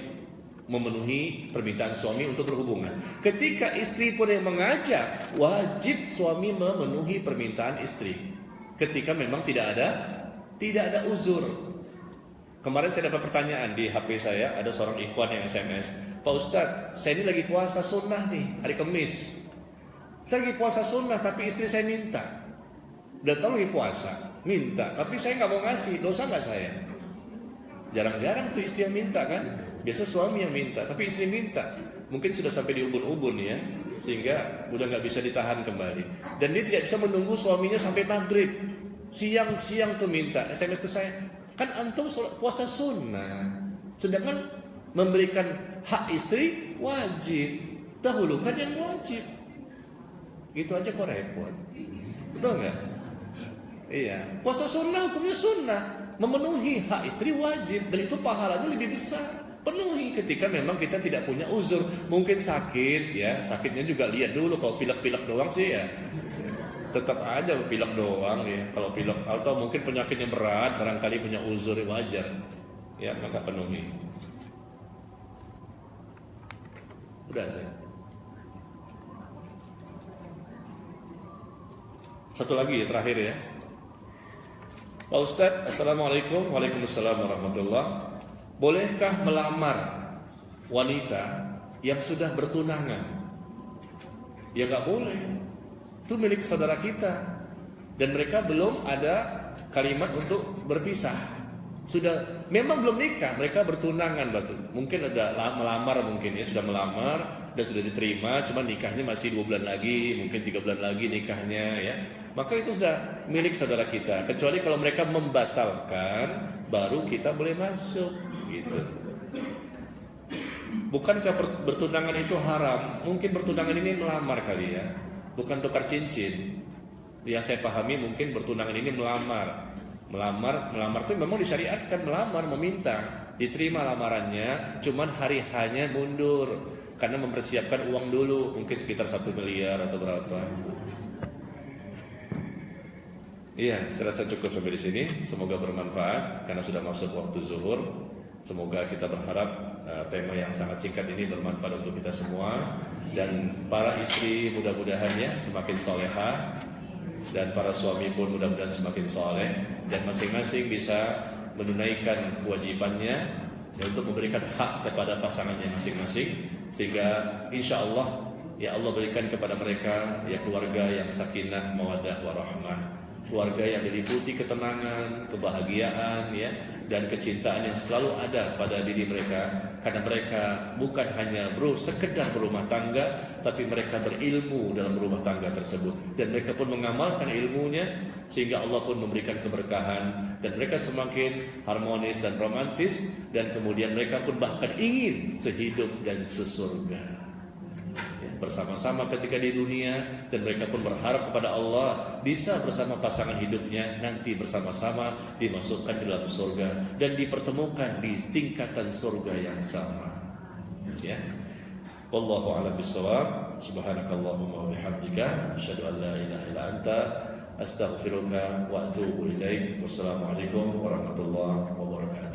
memenuhi permintaan suami untuk berhubungan. Ketika istri pun yang mengajak, wajib suami memenuhi permintaan istri. Ketika memang tidak ada uzur. Kemarin saya dapat pertanyaan di HP saya, ada seorang ikhwan yang SMS, Pak Ustadz, saya ini lagi puasa sunnah nih, hari Kamis. Saya lagi puasa sunnah, tapi istri saya minta. Udah tahu lagi puasa, minta, tapi saya nggak mau ngasih, dosa nggak saya? Jarang-jarang tuh istri yang minta kan? Biasa suami yang minta, tapi istri minta. Mungkin sudah sampai di ubun-ubun ya, sehingga udah nggak bisa ditahan kembali. Dan dia tidak bisa menunggu suaminya sampai maghrib. Siang-siang tuh minta SMS ke saya, kan antum puasa sunnah, sedangkan memberikan hak istri wajib, dahulukan yang wajib. Gitu aja kok repot, betul nggak? Iya, puasa sunnah hukumnya sunnah, memenuhi hak istri wajib, dan itu pahalanya lebih besar. Penuhi ketika memang kita tidak punya uzur, mungkin sakit ya, sakitnya juga lihat dulu. Kalau pilek-pilek doang sih ya tetap aja pilek doang ya. Kalau pilek atau mungkin penyakitnya berat, barangkali punya uzur wajar ya, maka penuhi. Udah saya. Satu lagi ya, terakhir ya. Pak Ustadz, Assalamualaikum. Waalaikumsalam warahmatullahi. Bolehkah melamar wanita yang sudah bertunangan? Ya nggak boleh. Itu milik saudara kita. Dan mereka belum ada kalimat untuk berpisah. Sudah, memang belum nikah, mereka bertunangan batu. Mungkin ada melamar, mungkin ya sudah melamar dan sudah diterima, cuma nikahnya masih 2 bulan lagi, mungkin 3 bulan lagi nikahnya ya. Maka itu sudah milik saudara kita. Kecuali kalau mereka membatalkan, baru kita boleh masuk gitu. Bukankah bertunangan itu haram? Mungkin bertunangan ini melamar kali ya, bukan tukar cincin. Yang saya pahami mungkin bertunangan ini melamar itu memang disyariatkan, melamar, meminta, diterima lamarannya, cuman hari hanya mundur karena mempersiapkan uang dulu, mungkin sekitar 1 miliar atau berapa. Iya, saya rasa cukup sampai di sini. Semoga bermanfaat karena sudah masuk waktu zuhur. Semoga kita berharap tema yang sangat singkat ini bermanfaat untuk kita semua, dan para istri mudah-mudahan ya semakin solehah, dan para suami pun mudah-mudahan semakin soleh, dan masing-masing bisa menunaikan kewajibannya untuk memberikan hak kepada pasangannya masing-masing, sehingga insya Allah ya Allah berikan kepada mereka ya keluarga yang sakinah, mawaddah, warahmah, keluarga yang diliputi ketenangan, kebahagiaan ya, dan kecintaan yang selalu ada pada diri mereka, karena mereka bukan hanya sekedar berumah tangga, tapi mereka berilmu dalam berumah tangga tersebut, dan mereka pun mengamalkan ilmunya sehingga Allah pun memberikan keberkahan, dan mereka semakin harmonis dan romantis, dan kemudian mereka pun bahkan ingin sehidup dan sesurga bersama-sama ketika di dunia, dan mereka pun berharap kepada Allah bisa bersama pasangan hidupnya nanti bersama-sama dimasukkan di dalam surga dan dipertemukan di tingkatan surga yang sama. Ya. Wallahu a'lam bishawab. Subhanakallahumma wa bihamdika asyhadu an la ilaha illa anta astaghfiruka wa atubu ilaik. Wassalamualaikum warahmatullahi wabarakatuh.